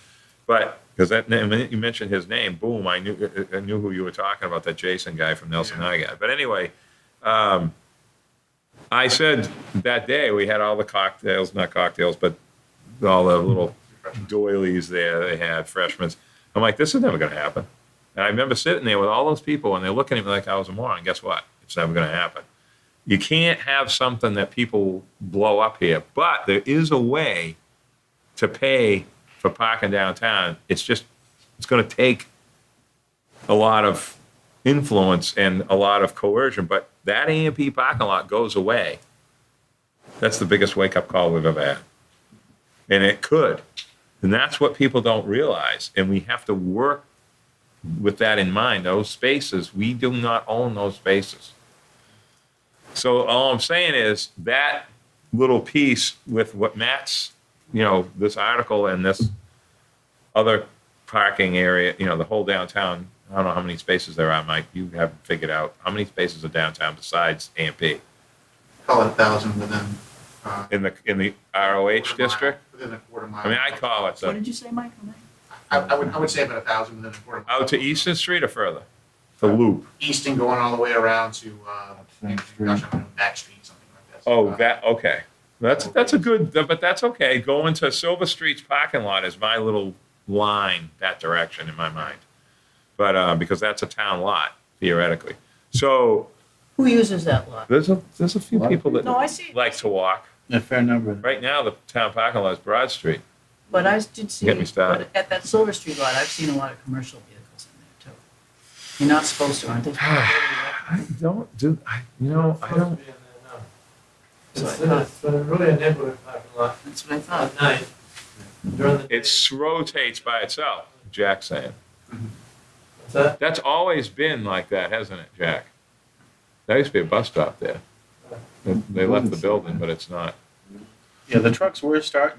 But because that name, you mentioned his name, boom, I knew who you were talking about, that Jason guy from Nelson Nygaard. But anyway, I said that day we had all the cocktails, not cocktails, but all the little doilies there they had, freshmen. I'm like, this is never going to happen. And I remember sitting there with all those people, and they're looking at me like I was a moron. Guess what? It's never going to happen. You can't have something that people blow up here, but there is a way to pay for parking downtown. It's going to take a lot of influence and a lot of coercion, but that AMP parking lot goes away. That's the biggest wake-up call we've ever had. And it could. And that's what people don't realize. And we have to work with that in mind. Those spaces, we do not own those spaces. So all I'm saying is that little piece with what Matt's, this article and this other parking area, the whole downtown, I don't know how many spaces there are, Mike. You haven't figured out how many spaces are downtown besides AMP. call it 1,000 within. in the ROH quarter mile- district? Within a quarter mile. I mean, I call it What the, did you say, Mike? I would say about 1,000 within a quarter mile. out to Easton Street or further? The loop? Easton going all the way around to, Same street. gosh, I don't know, Back Street, something like that. Oh, that, okay. That's a good, but that's okay. Going to Silver Street's parking lot is my little line that direction in my mind. But, because that's a town lot theoretically. So Who uses that lot? there's a few Lot of people No, I that see. like to walk. A fair number. Right now, the town parking lot is Broad Street. But I did see, Get me started. but at that Silver Street lot, I've seen a lot of commercial vehicles in there too. You're not supposed to, aren't they? I don't do, you know, I don't. Supposed to be in there now. It's really a neighborhood parking lot That's what I thought. at night. During the day. It rotates by itself, Jack's saying. What's that? That's always been like that, hasn't it, Jack? There used to be a bus stop there. They left the building, but it's not. Yeah, the trucks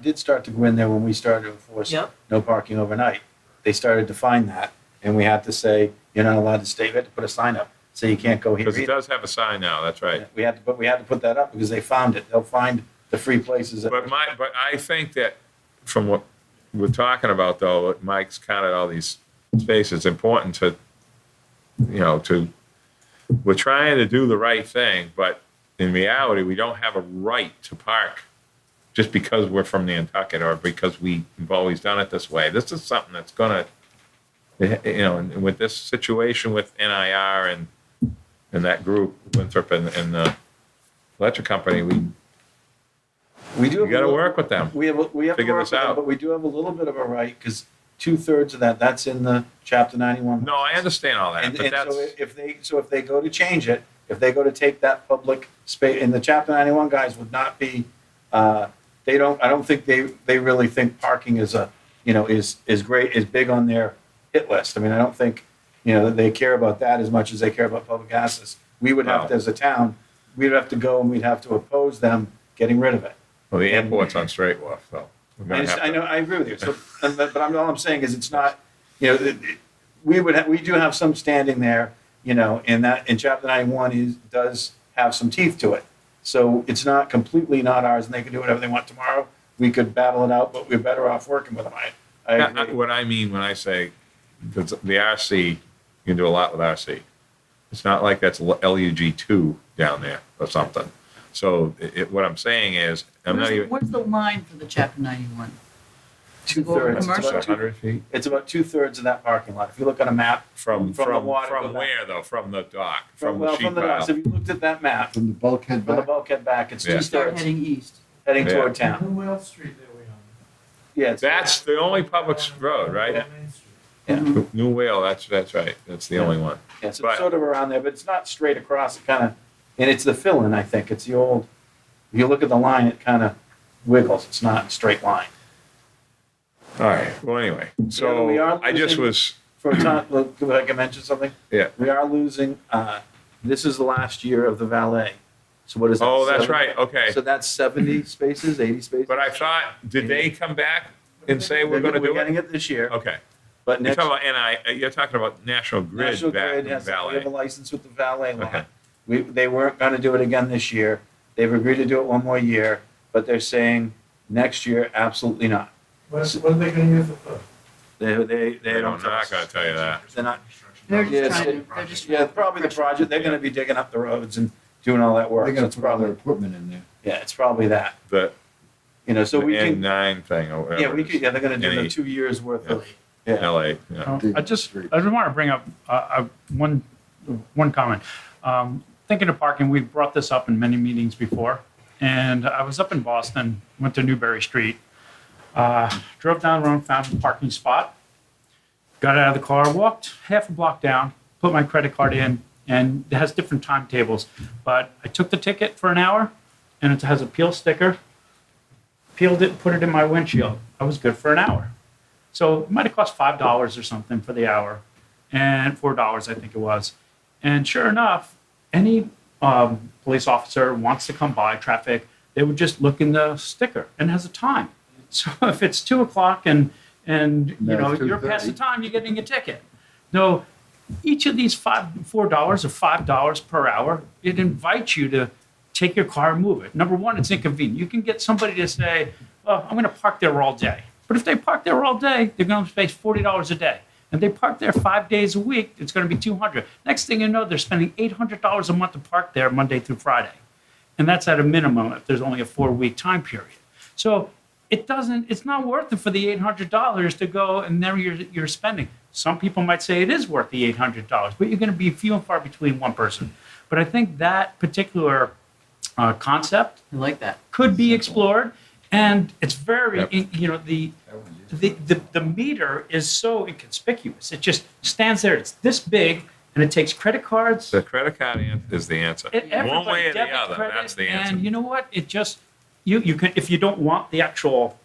did start to go in there when we started to enforce Yep. no parking overnight. They started to find that, and we had to say, you're not allowed to stay, we had to put a sign up, so you can't go here Because it either. does have a sign now, that's right. We had to put that up because they found it. They'll find the free places. But I think that from what we're talking about though, Mike's counted all these spaces, it's important to, we're trying to do the right thing, but in reality, we don't have a right to park just because we're from Nantucket or because we've always done it this way. This is something that's gonna, and with this situation with NIR and that group, Winthrop and the electric company, We do. we gotta work with them. We have to Figure work this with them, out. but we do have a little bit of a right because 2/3 of that's in the Chapter 91. No, I understand all that, And, but and that's, if they go to change it, if they go to take that public space, and the Chapter 91 guys would not be, I don't think they really think parking is is big on their hit list. I mean, I don't think, that they care about that as much as they care about public access. We would have to, as a town, we'd have to go and we'd have to oppose them getting rid of it. well, the airport's on Straight Wharf, so. we're gonna have I to- know, I agree with you. So, but all I'm saying is it's not, we do have some standing there, in Chapter 91 does have some teeth to it. So it's not completely not ours and they can do whatever they want tomorrow. We could battle it out, but we're better off working with them. I agree. What I mean when I say, because the RC, you can do a lot with RC. It's not like that's LUG2 down there or something. So what I'm saying is, I'm not even, Where's the line for the Chapter 91? Two-thirds, it's Commercial? about 100 feet It's about 2/3 of that parking lot. If you look on a map, from From the water to from the- where though? From the dock, from the sheet from the, pile? so if you looked at that map, From the bulkhead from the back. bulkhead back, it's Yeah. You start 2/3 heading east. heading Yeah. toward town. New Wales Street there we are. Yeah, it's- That's the only public road, right? Main Street. yeah, New Whale, that's right. That's the only one. yeah, so But- it's sort of around there, but it's not straight across. It kind of, and it's the fill-in, I think. It's the old, if you look at the line, it kind of wiggles. It's not a straight line. All right, well, anyway, Yeah, we so are I just losing- was, For a time, look, if I can mention something, yeah. we are losing, this is the last year of the valet. So what is that? Oh, that's 70? right, okay. So that's 70 spaces, 80 spaces? But I thought, did they come back and say we're gonna do We're getting it? it this year, Okay. but You're next. talking about you're talking about National Grid National back Grid has, we have a valet. license with the valet Okay. lot. They weren't gonna do it again this year. They've agreed to do it one more year, but they're saying next year, absolutely not. What are they gonna use it for? They They don't don't, tell not us. gonna tell you that. They're not, They're Yeah, just so- trying to, they're just. yeah, probably the project, they're gonna be digging up the roads and doing all that work. They're So gonna it's put all their probably, equipment in there. yeah, it's probably that, The so we can, N9 thing or whatever. yeah, we it could, is. yeah, they're gonna do the NE. 2 years worth Yeah. of, yeah. LA, yeah. I just want to bring up one comment. Thinking of parking, we've brought this up in many meetings before, and I was up in Boston, went to Newberry Street, drove down the road, found a parking spot, got out of the car, walked half a block down, put my credit card in, and it has different timetables. But I took the ticket for an hour, and it has a peel sticker, peeled it, put it in my windshield. I was good for an hour. So it might have cost $5 or something for the hour, and $4, I think it was. And sure enough, any police officer wants to come by traffic, they would just look in the sticker and it has a time. So if it's 2:00 and No, it's you're past the 2:30. time, you're getting a ticket. No, each of these $4 or $5 per hour, it invites you to take your car and move it. Number one, it's inconvenient. You can get somebody to say, oh, I'm going to park there all day. But if they park there all day, they're going to pay $40 a day. And they park there 5 days a week, it's going to be $200. Next thing you know, they're spending $800 a month to park there Monday through Friday. And that's at a minimum if there's only a 4-week time period. So it's not worth it for the $800 to go and there you're spending. Some people might say it is worth the $800, but you're going to be few and far between one person. But I think that particular concept I like that. could be explored, and it's very, Yep. the meter is so inconspicuous. It just stands there. It's this big, and it takes credit cards. The credit card is the answer. One Everybody, way or the debit, other, credit, that's the answer. And you know what? It just you can, if you don't want the actual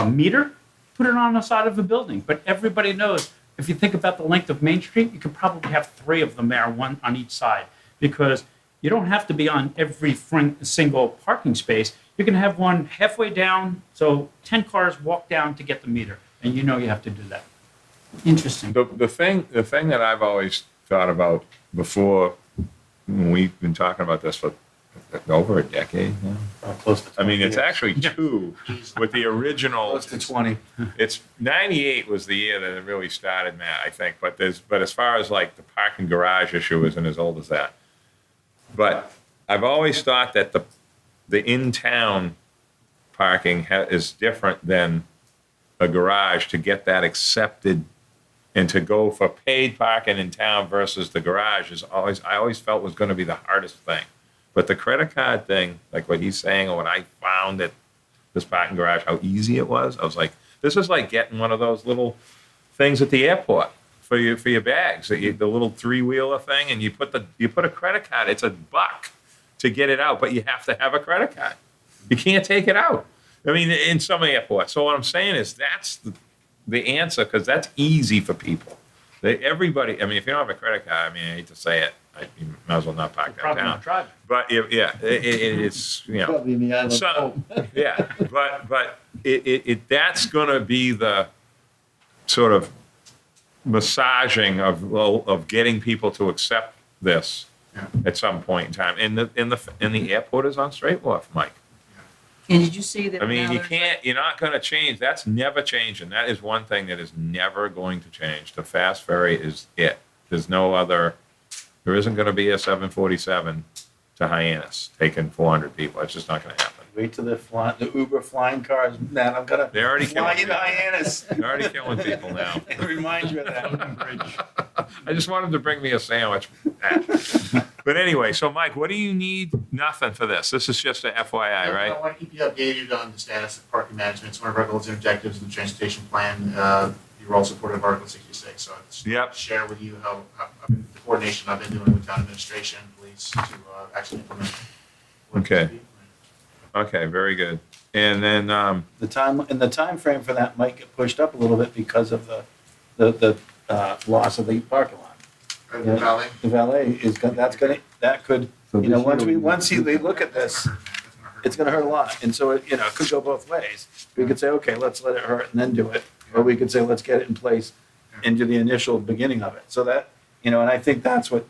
meter, put it on the side of a building. But everybody knows, if you think about the length of Main Street, you could probably have 3 of them there, one on each side, because you don't have to be on every single parking space. You can have one halfway down, so 10 cars walk down to get the meter, and you know you have to do that. Interesting. The thing that I've always thought about before, when we've been talking about this for over a decade now. Close to 20 I mean, it's years. actually 2 with the original. Close to 20. It's 98 was the year that it really started, Matt, I think. But as far as like the parking garage issue isn't as old as that. But I've always thought that the in-town parking is different than a garage to get that accepted, and to go for paid parking in town versus the garage I always felt was going to be the hardest thing. But the credit card thing, like what he's saying, or what I found at this parking garage, how easy it was. I was like, this is like getting one of those little things at the airport for your bags, the little 3-wheeler thing, and you put a credit card. It's $1 to get it out, but you have to have a credit card. You can't take it out. I mean, in some airports. So what I'm saying is that's the answer, because that's easy for people. Everybody, I mean, if you don't have a credit card, I mean, I hate to say it, you might as well not park Probably downtown. not driving. But it's, you know, Probably in the island. so, yeah, but that's going to be the sort of massaging of getting people to accept this at some point in time. And the airport is on Straight Wharf, Mike. And did you see that? I mean, now you're not going to change. That's never changing. That is one thing that is never going to change. The fast ferry is it. There's no other, there isn't going to be a 747 to Hyannis taking 400 people. It's just not going to happen. Wait till the Uber flying cars. Man, I'm gonna They're already fly killing you to people. Hyannis They're already killing people now. and remind you of that. I just wanted to bring me a sandwich. But anyway, so Mike, what do you need? Nothing for this. This is just an FYI, I right? want to keep you updated on the status of parking management. It's one of our goals and objectives in the transportation plan. You were all supportive of Article 66, so I just Yep. share with you how the coordination I've been doing with town administration, police, to actually implement. what needs to Okay. be implemented. Okay, very good. And then, The time frame for that might get pushed up a little bit because of the loss of the parking lot. The Yeah. valet. The valet that could, So you know, this year they look at this, it's gonna hurt a lot. And so, it could go both ways. We could say, okay, let's let it hurt and then do it. Or we could say, let's get it in place and do the initial beginning of it. So that, and I think that's what,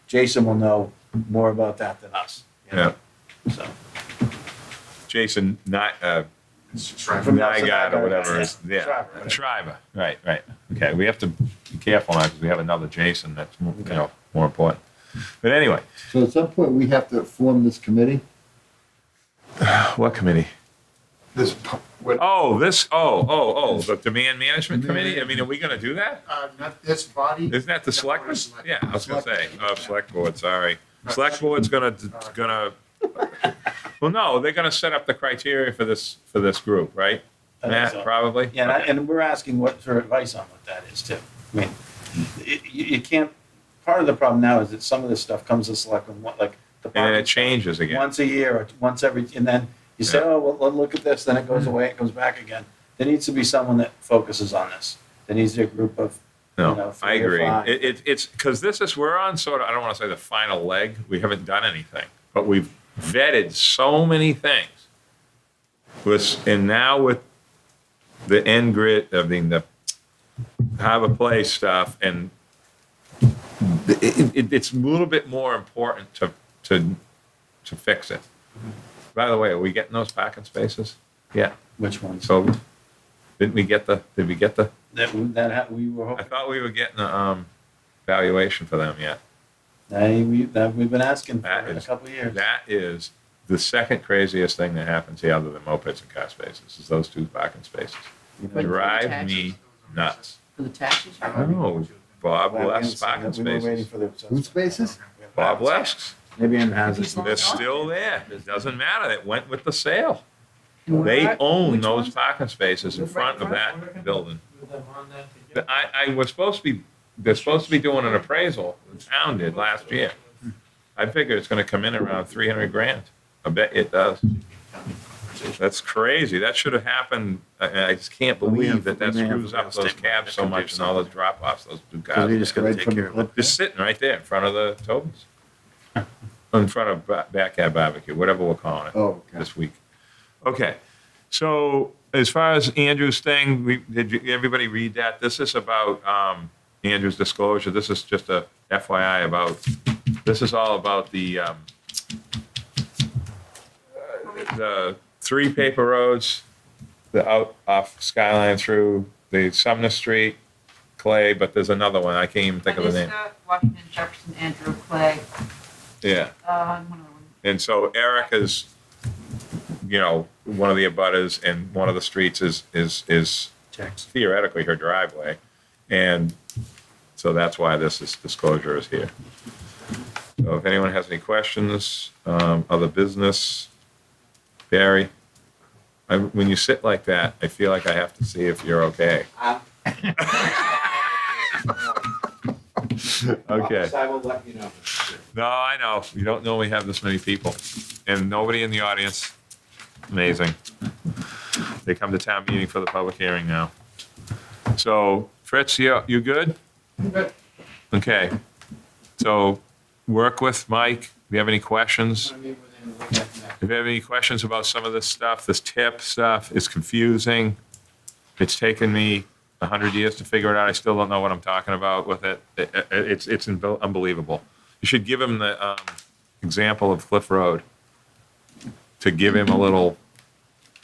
Jason will know more about that than us. you know? So. Jason, not, It's just right. From the Nygaard or whatever Yeah. is, yeah. Shriver. Shriver, right. Okay, we have to be careful now because we have another Jason that's, more important. But anyway, So at some point, we have to form this committee. what committee? This, what, The demand management committee? I mean, are we gonna do that? Not this body. Isn't that the selectmen? Yeah, I was gonna say, select board, sorry. Select board's gonna, well, no, they're gonna set up the criteria for this group, right? I think Matt, so. probably? Yeah, and we're asking what for advice on what that is too. I mean, you can't, part of the problem now is that some of this stuff comes to selectmen, like the. And then it changes again. Once a year or once every, and then you say, Yeah. oh, well, look at this, then it goes away, it comes back again. There needs to be someone that focuses on this. There needs to be a group of, No, I 3 or agree. 5. It's, because we're on sort of, I don't want to say the final leg, we haven't done anything, but we've vetted so many things. And now with the end grid, I mean, the Harbor Place stuff, and it's a little bit more important to to fix it. By the way, are we getting those parking spaces? Yeah. Which ones? So did we get the, We were I hoping, thought we were getting a valuation for them yet. we've been asking for That it a is- couple of years. That is the second craziest thing that happens here other than mopeds and car spaces, is those two parking spaces. For the Drive taxis? me nuts. For the taxis? Oh, Bob Well, we haven't Lesk's seen parking it. We were waiting spaces. for the. Whose spaces? Bob Lesk's. Maybe in has He's it. They're still there. It doesn't matter. It went with the sale. And where They are- own which those ones? parking spaces in Right front of front? that building. With them on that together. I was supposed to be, they're supposed to be doing an appraisal. The town did last year. I figure it's gonna come in around 300 grand. I bet it does. That's crazy. That should have happened. I just can't Well, we believe have- that that we may have screws real up those estate cabs that so can do much and all those something. drop-offs, those two Because we cars. just gotta Right take from care the of it. clip. Just sitting right there in front of the Tobin's. In front of Backyard Barbecue, whatever we're calling it. Oh, okay. This week. Okay, so as far as Andrew's thing, everybody read that? This is about Andrew's disclosure. This is just a FYI about, this is all about the 3 paper roads, the out off Skyline through the Sumner Street, Clay, but there's another one. I can't even think of the name. Anista, Washington, Jefferson, Andrew, Clay, Yeah. one other one. And so Eric is, one of the abutters, and one of the streets is Checks. theoretically her driveway. And so that's why this disclosure is here. So if anyone has any questions, other business, Barry, when you sit like that, I feel like I have to see if you're okay. Okay. I will let you know. No, I know. You don't normally have this many people, and nobody in the audience. Amazing. They come to town meeting for the public hearing now. So, Fritz, you good? Good. Okay. So, work with Mike. If you have any questions, if you have any questions about some of this stuff, this tip stuff is confusing. It's taken me 100 years to figure it out. I still don't know what I'm talking about with it. It's unbelievable. You should give him the example of Cliff Road to give him a little,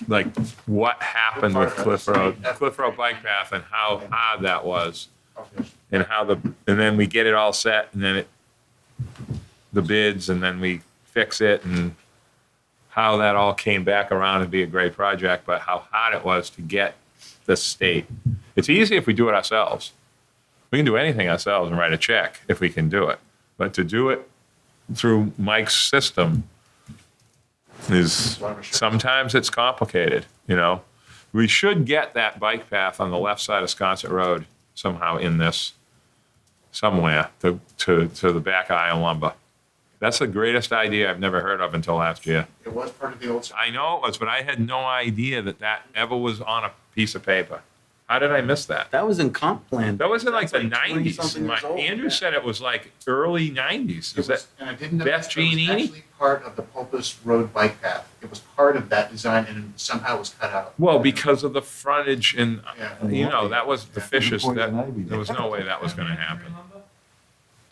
like, what happened with Cliff Road bike path and how hard that was, and and then we get it all set, and then the bids, and then we fix it, and how that all came back around to be a great project, but how hard it was to get the state. It's easy if we do it ourselves. We can do anything ourselves and write a check if we can do it. But to do it through Mike's system is, sometimes it's complicated, We should get that bike path on the left side of Sconset Road somehow in this, somewhere, to the back aisle lumber. That's the greatest idea I've never heard of until last year. It was part of the old. I know it was, but I had no idea that ever was on a piece of paper. How did I miss that? That was in comp plan. That was in like the That's 90s. 20-something years old. Andrew said it was like early 90s. Is that? And I didn't know Beth this, but it was Giannini? actually part of the Pulpus Road bike path. It was part of that design and somehow was cut out. Well, because of the frontage and, Yeah. that was the fishes, Poison ivy. there was no way that was gonna happen.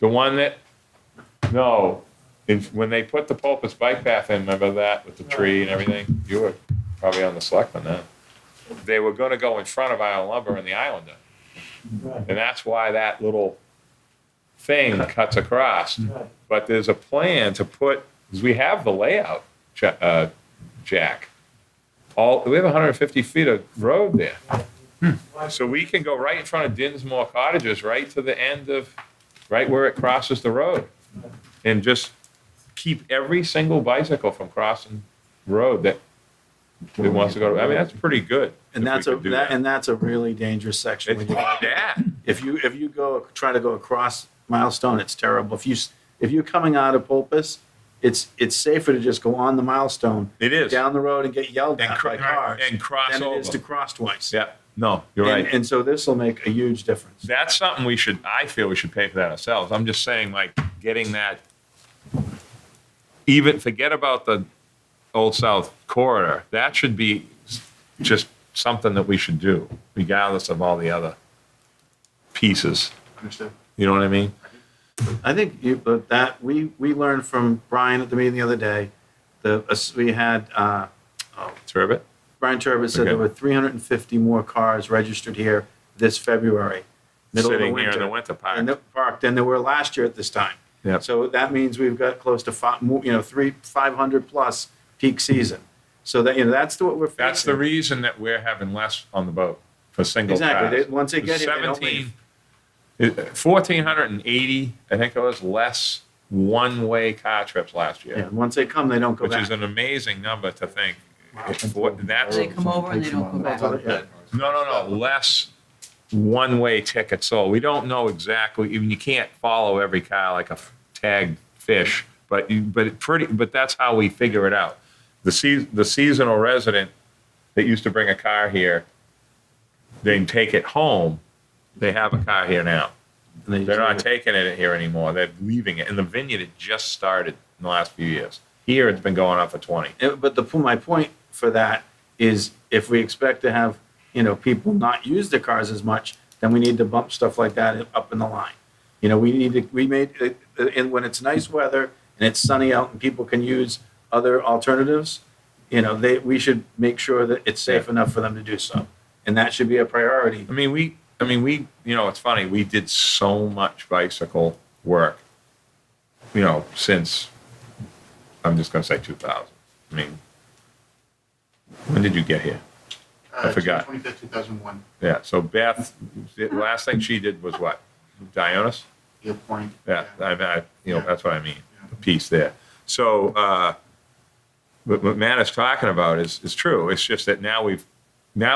The one that, no, when they put the Pulpus bike path in, remember that with the tree and everything? You were probably on the selectmen then. They were gonna go in front of Island Lumber and the Islander. And that's why that little thing cuts across. But there's a plan to put, because we have the layout, Jack. We have 150 feet of road there. So we can go right in front of Dinsmore Cottages, right to the end of, right where it crosses the road. And just keep every single bicycle from crossing the road that wants to go. I mean, that's pretty good. And if we could do that. that's a really dangerous section. It's bad. If you try to go across Milestone, it's terrible. If you're coming out of Pulpus, it's safer to just go on the Milestone. It is. Down the road and get yelled And at by cars. and cross than it is over. to cross twice. Yeah, no, you're right. And so this will make a huge difference. That's something I feel we should pay for that ourselves. I'm just saying, like, getting that, even forget about the Old South corridor. That should be just something that we should do, regardless of all the other pieces. Understood. You know what I mean? I think we learned from Brian at the meeting the other day we had, Turbot? Brian Turbot said there Okay. were 350 more cars registered here this February, middle of the Sitting here in the winter. winter park. In the park than there were last year at this time. Yep. So that means we've got close to 500 plus peak season. So that, that's what we're facing. That's the reason that we're having less on the boat for single Exactly. cars. Once they get here, they don't 17 leave. 1,480, I think it was, less one-way car trips last year. Yeah, once they come, they don't go Which back. is an amazing number to think. That's, They come over and they don't go back. no, less one-way tickets sold. We don't know exactly, even you can't follow every car like a tagged fish, but that's how we figure it out. The seasonal resident that used to bring a car here, they take it home, they have a car here now. And they They're not just- taking it here anymore. They're leaving it. And the vineyard had just started in the last few years. Here, it's been going on for 20. But my point for that is if we expect to have, people not use their cars as much, then we need to bump stuff like that up in the line. And when it's nice weather and it's sunny out and people can use other alternatives, we should make sure that it's safe enough for them to do so. And that should be a priority. I mean, we, it's funny. We did so much bicycle work, since, I'm just going to say 2000. I mean, when did you get here? I forgot. 25th, 2001, Yeah. So Beth, the last thing she did was what? Dionys? Eel Point. Yeah. That's what I mean. Yeah. The piece there. So, what Matt is talking about is true. It's just that now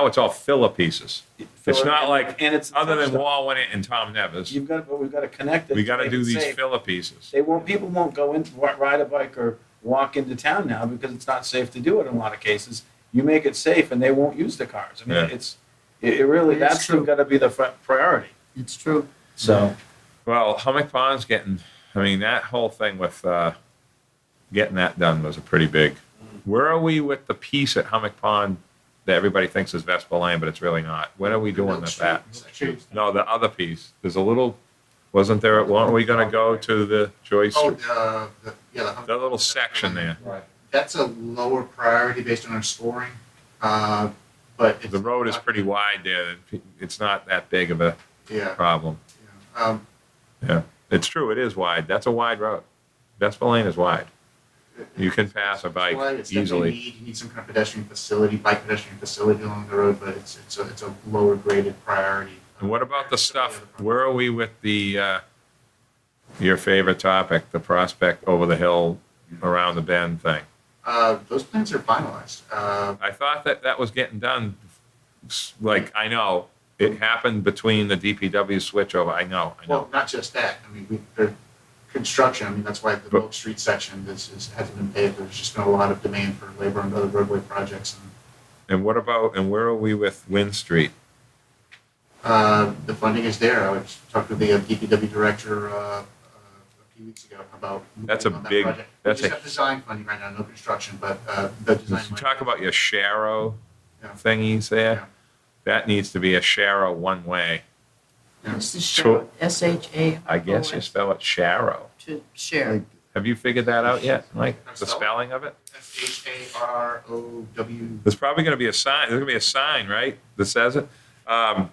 it's all filler pieces. It's not like, and it's other than stuff. Walwin and Tom Nevers, But we've got to connect it. we got to make do it these safe. filler pieces. People won't go in, ride a bike or walk into town now because it's not safe to do it in a lot of cases. You make it safe and they won't use the cars. I mean, Yeah. it really, It's that's true. got to be the priority. It's true. So, Well, Hummock Pond's that whole thing with getting that done was a pretty big. Where are we with the piece at Hummock Pond that everybody thinks is Vespa Lane, but it's really not? When are we doing with that? No, the other piece. There's a little, weren't we going to go to the Joyce, Oh, the little section there? Right. That's a lower priority based on our scoring, but. it's- The road is pretty wide there. It's not that big of a Yeah. problem. Yeah. Yeah, it's true. It is wide. That's a wide road. Vespa Lane is wide. You can pass a bike It's definitely easily. you need some kind of bike pedestrian facility along the road, but it's a lower graded priority. And what about the stuff, where are we with the, your favorite topic, the Prospect over the hill around the bend thing? Those plans are finalized. I thought that was getting done, I know, it happened between the DPW switchover, I know. Well, not just that. I mean, the construction. I mean, that's why the But- Oak Street section hasn't been paved. There's just been a lot of demand for labor and other roadway projects. And where are we with Wynn Street? The funding is there. I talked with the DPW director a few weeks ago about. That's a moving on big- that project. that's We a- just have design funding right now, no construction, but the design. You money- talk about your Sharrow Yeah. thingies Yeah. there, that needs to be a Sharrow one-way. Yeah. It's the Sure. share, S-H-A. I guess you spell it Sharrow. To share. Have you figured that out yet, Mike? The Spell it? spelling of it? SHAROW. There's probably going to be a sign, there's going to be a sign, right, that says it? Are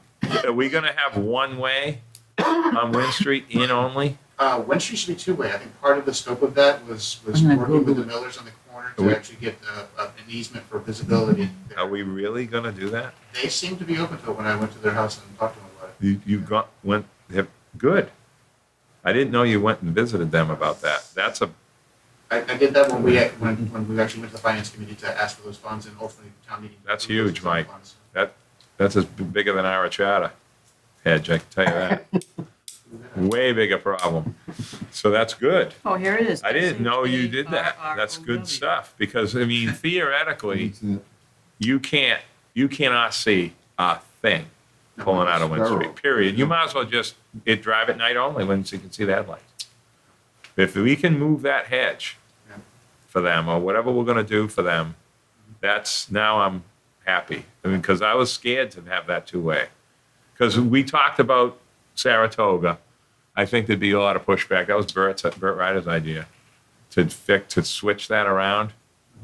we going to have one way on Wynn Street in only? Wynn Street should be two-way. I think part of the scope of that was I'm gonna working with Google the millers on the corner Are we- to actually get an easement for visibility. there. Are we really going to do that? They seemed to be open to it when I went to their house and talked to them about it. Good. I didn't know you went and visited them about that. That's I did that when we actually went to the finance committee to ask for those funds and ultimately the town meeting. That's approved those huge, Mike. funds. that's as bigger than our charter hedge, I can tell you that. Way bigger problem. So that's good. Oh, here it is. I didn't know you did that. That's SHARROW. good stuff, because, I mean, theoretically, you cannot see a thing pulling out of Wynn Street, period. You might as well just drive at night only when you can see the headlights. If we can move that hedge Yeah. for them, or whatever we're gonna do for them, now I'm happy. I mean, because I was scared to have that two-way. Because we talked about Saratoga. I think there'd be a lot of pushback. That was Bert Ryder's idea, to switch that around.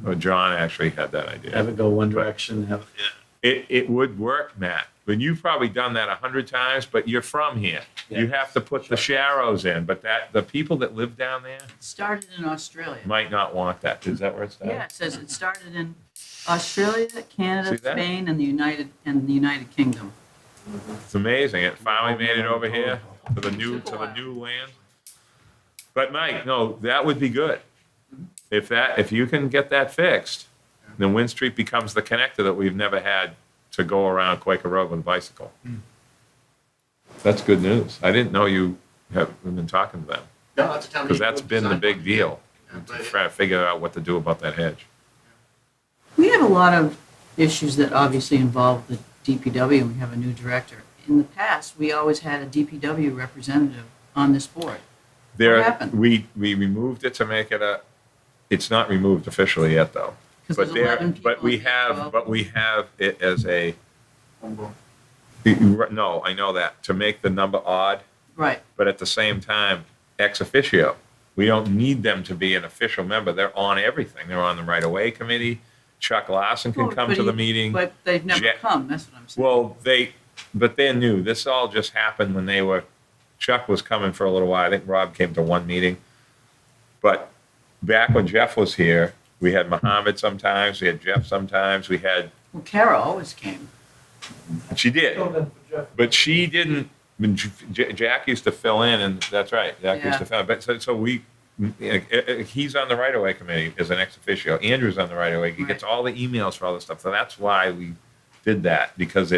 Oh, John actually had that Have idea. it go one direction, have, yeah. It would work, Matt. But you've probably done that 100 times, but you're from here. You Yeah. have to put the sharrows in, but the people that live down there It started in Australia. might not want that. Is that where it started? Yeah, it says it started in Australia, Canada, See that? Spain, and the United Kingdom. It's amazing. It finally made it over here to the new land. But Mike, no, that would be good. If you can get that fixed, then Wind Street becomes the connector that we've never had to go around Quaker Road with a bicycle. That's good news. I didn't know you have been talking to them, No, that's a town. because that's been the big deal, Yeah, but to it- try to figure out what to do about that hedge. We have a lot of issues that obviously involve the DPW, and we have a new director. In the past, we always had a DPW representative on this board. There, happened? we removed it to make it it's not removed officially yet, though. Because But there's 11 people. but we instead of have, 12. it as a, no, I know that, to make the number odd, Right, but at the same time, ex officio. We don't need them to be an official member. They're on everything. They're on the right-of-way committee. Chuck Larson can Well, come but to the he- meeting. but they've never Ja- come, that's what I'm saying. Well, but they're new. This all just happened when Chuck was coming for a little while. I think Rob came to one meeting. But back when Jeff was here, we had Mohammed sometimes, we had Jeff sometimes, Well, Kara always came. she did, Filled in for Jeff. but she didn't, when Jack used to fill in, and that's right, Jack used to Yeah. fill in. But he's on the right-of-way committee as an ex officio. Andrew's on the right-of-way. He gets Right. all the emails for all this stuff. So that's why we did that, because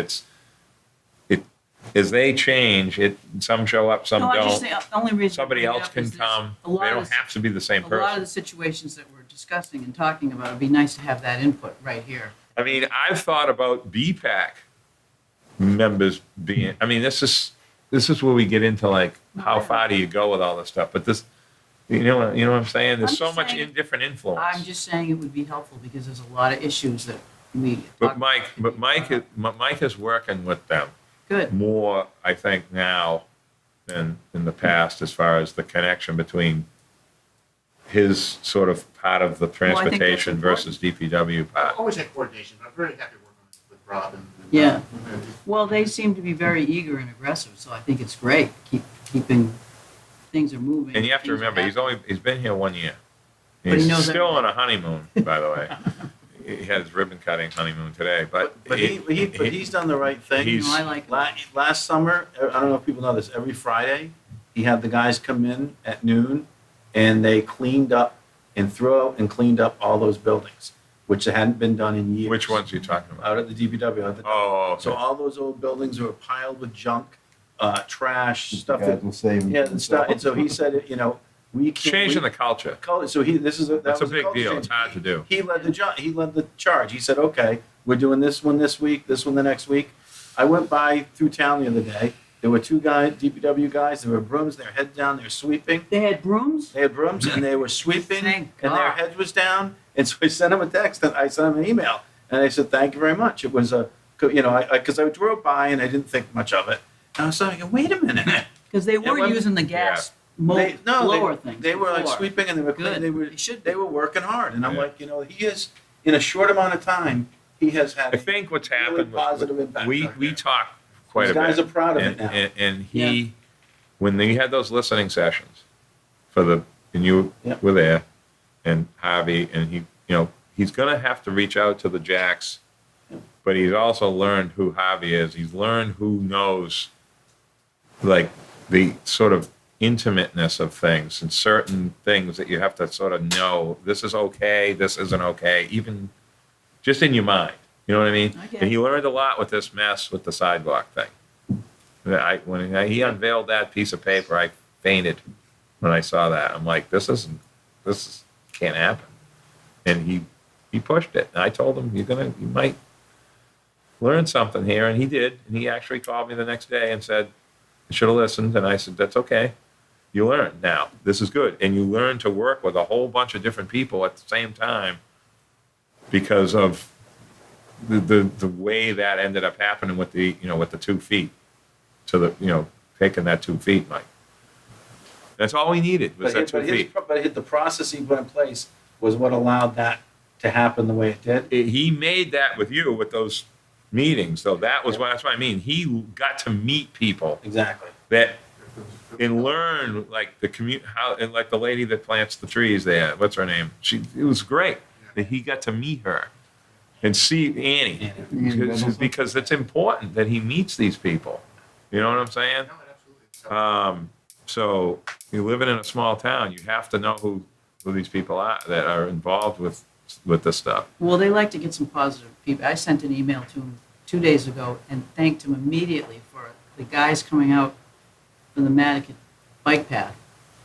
as they change, some show up, some No, I just don't. think the only reason. I Somebody bring it else up can is this- come. a lot They of don't the- have to be the same A lot of person. the situations that we're discussing and talking about, it'd be nice to have that input right here. I mean, I've thought about BPAC members being, I mean, this is where we get into like, how far do you go with all this stuff? But this, you know what I'm saying? There's I'm so just much saying- different influence. I'm just saying it would be helpful because there's a lot of issues that we. But Mike is working with them Good, more, I think, now than in the past, as far as the connection between his sort of part of the I think that's transportation versus DPW I've part. always had coordination. I'm very happy working with Rob and. Yeah. and- well, they seem to be very eager and aggressive, so I think it's great, keeping, things are moving. And you have to things are remember, he's been here 1 year. But he He's knows still on a honeymoon, by the way. He had his ribbon cutting honeymoon today, but But he's done the right thing. He's- No, I like it. Last summer, I don't know if people know this, every Friday, he had the guys come in at noon and they cleaned up and threw out and cleaned up all those buildings, which hadn't been done in years. which ones are you talking about? Out at the DPW. Oh, So okay. all those old buildings were piled with junk, trash, stuff Guys that, will save. yeah, and stuff. And so he said, we can't. Changing the culture. So this is That's a was big culture deal. change. It's hard to do. He led the charge. He said, okay, we're doing this one this week, this one the next week. I went by through town the other day. There were two guys, DPW guys, there were brooms, their head down, they're sweeping. They had brooms? They had brooms and they were sweeping Thank and their God. head was down. And so I sent them a text and I sent them an email. And I said, thank you very much. It was because I drove by and I didn't think much of it. And I was thinking, wait a minute. Because they Yeah, were well, using the gas blower things. They were like before. sweeping and they were clean, Good. they were They should be. they were working hard. And I'm Yeah. like, he is in a short amount of time, he has had I think what's really happened positive was, impact. we talked quite These a bit. guys are proud of it now. And he, when they had those listening sessions and you Yep. were there, and Harvey, and he's gonna have to reach out to the Jacks, but he's also learned who Harvey is. He's learned who knows, like, the sort of intimateness of things and certain things that you have to sort of know, this is okay, this isn't okay, even just in your mind. You know what I mean? I get And it. he learned a lot with this mess with the sidewalk thing. When he unveiled that piece of paper, I fainted when I saw that. I'm like, this can't happen. And he pushed it. And I told him, you might learn something here. And he did. And he actually called me the next day and said, I should have listened. And I said, that's okay. You learn now. This is good. And you learn to work with a whole bunch of different people at the same time because of the way that ended up happening with the 2 feet. So that, taking that 2 feet, Mike. That's all we needed was that 2 feet. But the process he put in place was what allowed that to happen the way it did. He made that with you with those meetings, so that's what I mean. He got to meet people Exactly. that and learn like the how, and like the lady that plants the trees there, what's her name? It was great that he got to meet her and see Annie, because it's important that he meets these people. You know what I'm saying? No, absolutely. So you're living in a small town, you have to know who these people are that are involved with this stuff. Well, they like to get some positive feedback. I sent an email to him 2 days ago and thanked him immediately for the guys coming out from the Mattocket bike path.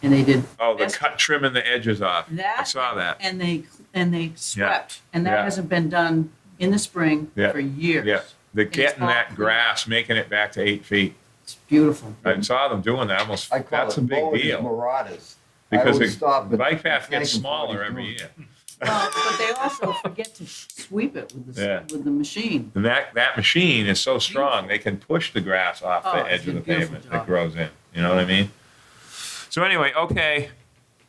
And they did. Oh, the best- trimming the edges off. I That, saw that. and they swept. And that Yeah. hasn't been done in the spring Yeah. for years. Yeah, they're It's getting all that clean. grass, making it back to 8 feet. It's beautiful. I saw them doing that. Almost, I call that's it a big mowing deal Marauders. because I always the stop and bike path thank gets him for what smaller he's every doing. year. Well, but they also forget to sweep it Yeah. with the machine. And that machine is so strong, they can push the grass off Oh, the it's edge of a the beautiful pavement job. that grows in. You know what I mean? So anyway, okay.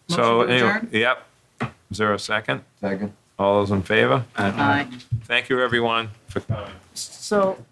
So Motion to anyway, adjourn? yep. Is there a second? Second. All those in favor? Aye. Thank you, everyone, for coming. So